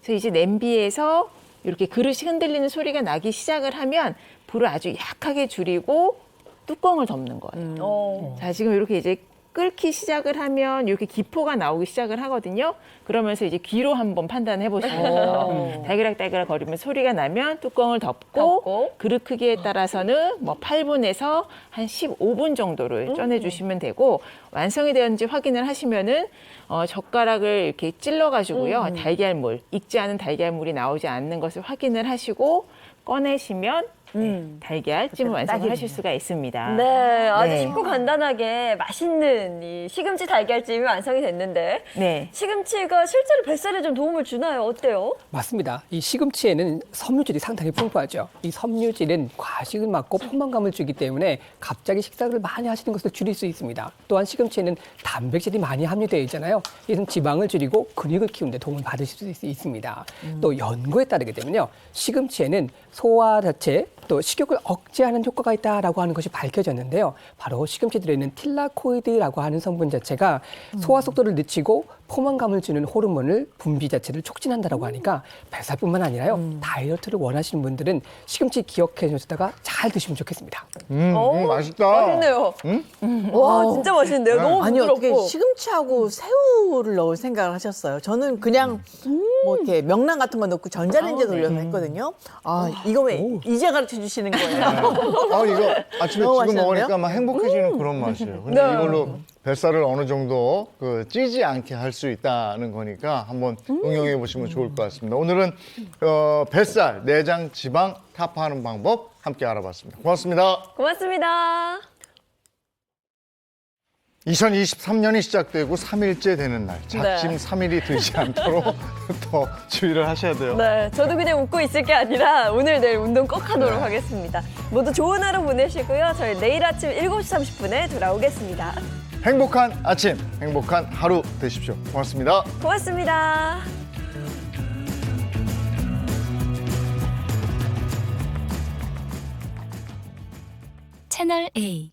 그래서 이제 냄비에서 이렇게 그릇이 흔들리는 소리가 나기 시작을 하면 불을 아주 약하게 줄이고 뚜껑을 덮는 거예요. 자, 지금 이렇게 이제 끓기 시작을 하면 이렇게 기포가 나오기 시작을 하거든요. 그러면서 이제 귀로 한번 판단해 보시면 돼요. 달그락달그락 거리면 소리가 나면 뚜껑을 덮고 그릇 크기에 따라서는 뭐 8분에서 한 15분 정도를 쪄내주시면 되고 완성이 되었는지 확인을 하시면은 젓가락을 이렇게 찔러가지고요. 달걀물, 익지 않은 달걀물이 나오지 않는 것을 확인을 하시고 꺼내시면 달걀찜을 완성을 하실 수가 있습니다. 네, 아주 네. 쉽고 간단하게 맛있는 이 시금치 달걀찜이 완성이 됐는데 네. 시금치가 실제로 뱃살에 좀 도움을 주나요? 어때요? 맞습니다. 이 시금치에는 섬유질이 상당히 풍부하죠. 이 섬유질은 과식을 막고 포만감을 주기 때문에 갑자기 식사를 많이 하시는 것을 줄일 수 있습니다. 또한 시금치에는 단백질이 많이 함유되어 있잖아요. 이것은 지방을 줄이고 근육을 키우는 데 도움을 받으실 수 있습니다. 또 연구에 따르게 되면요. 시금치에는 소화 자체 또 식욕을 억제하는 효과가 있다라고 하는 것이 밝혀졌는데요. 바로 시금치에 들어있는 틸라코이드라고 하는 성분 자체가 소화 속도를 늦추고 포만감을 주는 호르몬을 분비 자체를 촉진한다라고 하니까 뱃살뿐만 아니라요. 다이어트를 원하시는 분들은 시금치 기억해 주시다가 잘 드시면 좋겠습니다. 맛있다. 맛있네요. 와, 진짜 맛있는데요? 너무 아니 어떻게 부드럽고. 시금치하고 새우를 넣을 생각을 하셨어요? 저는 그냥 뭐 이렇게 명란 같은 거 넣고 전자레인지에 돌려서 했거든요. 아 이거 왜 이제 가르쳐 주시는 거예요? 이거 아침에 너무 지금 맛있는데요? 먹으니까 막 행복해지는 그런 맛이에요. 근데 네. 이걸로 뱃살을 어느 정도 찌지 않게 할 수 있다는 거니까 한번 응용해 보시면 좋을 것 같습니다. 오늘은 뱃살, 내장, 지방 타파하는 방법 함께 알아봤습니다. 고맙습니다. 고맙습니다. 2023년이 시작되고 3일째 되는 날, 작심 네. 3일이 되지 않도록 더 주의를 하셔야 돼요. 네, 저도 그냥 웃고 있을 게 아니라 오늘 내일 운동 꼭 하도록 하겠습니다. 모두 좋은 하루 보내시고요. 저희 내일 아침 7시 30분에 돌아오겠습니다. 행복한 아침, 행복한 하루 되십시오. 고맙습니다. 고맙습니다. 채널 A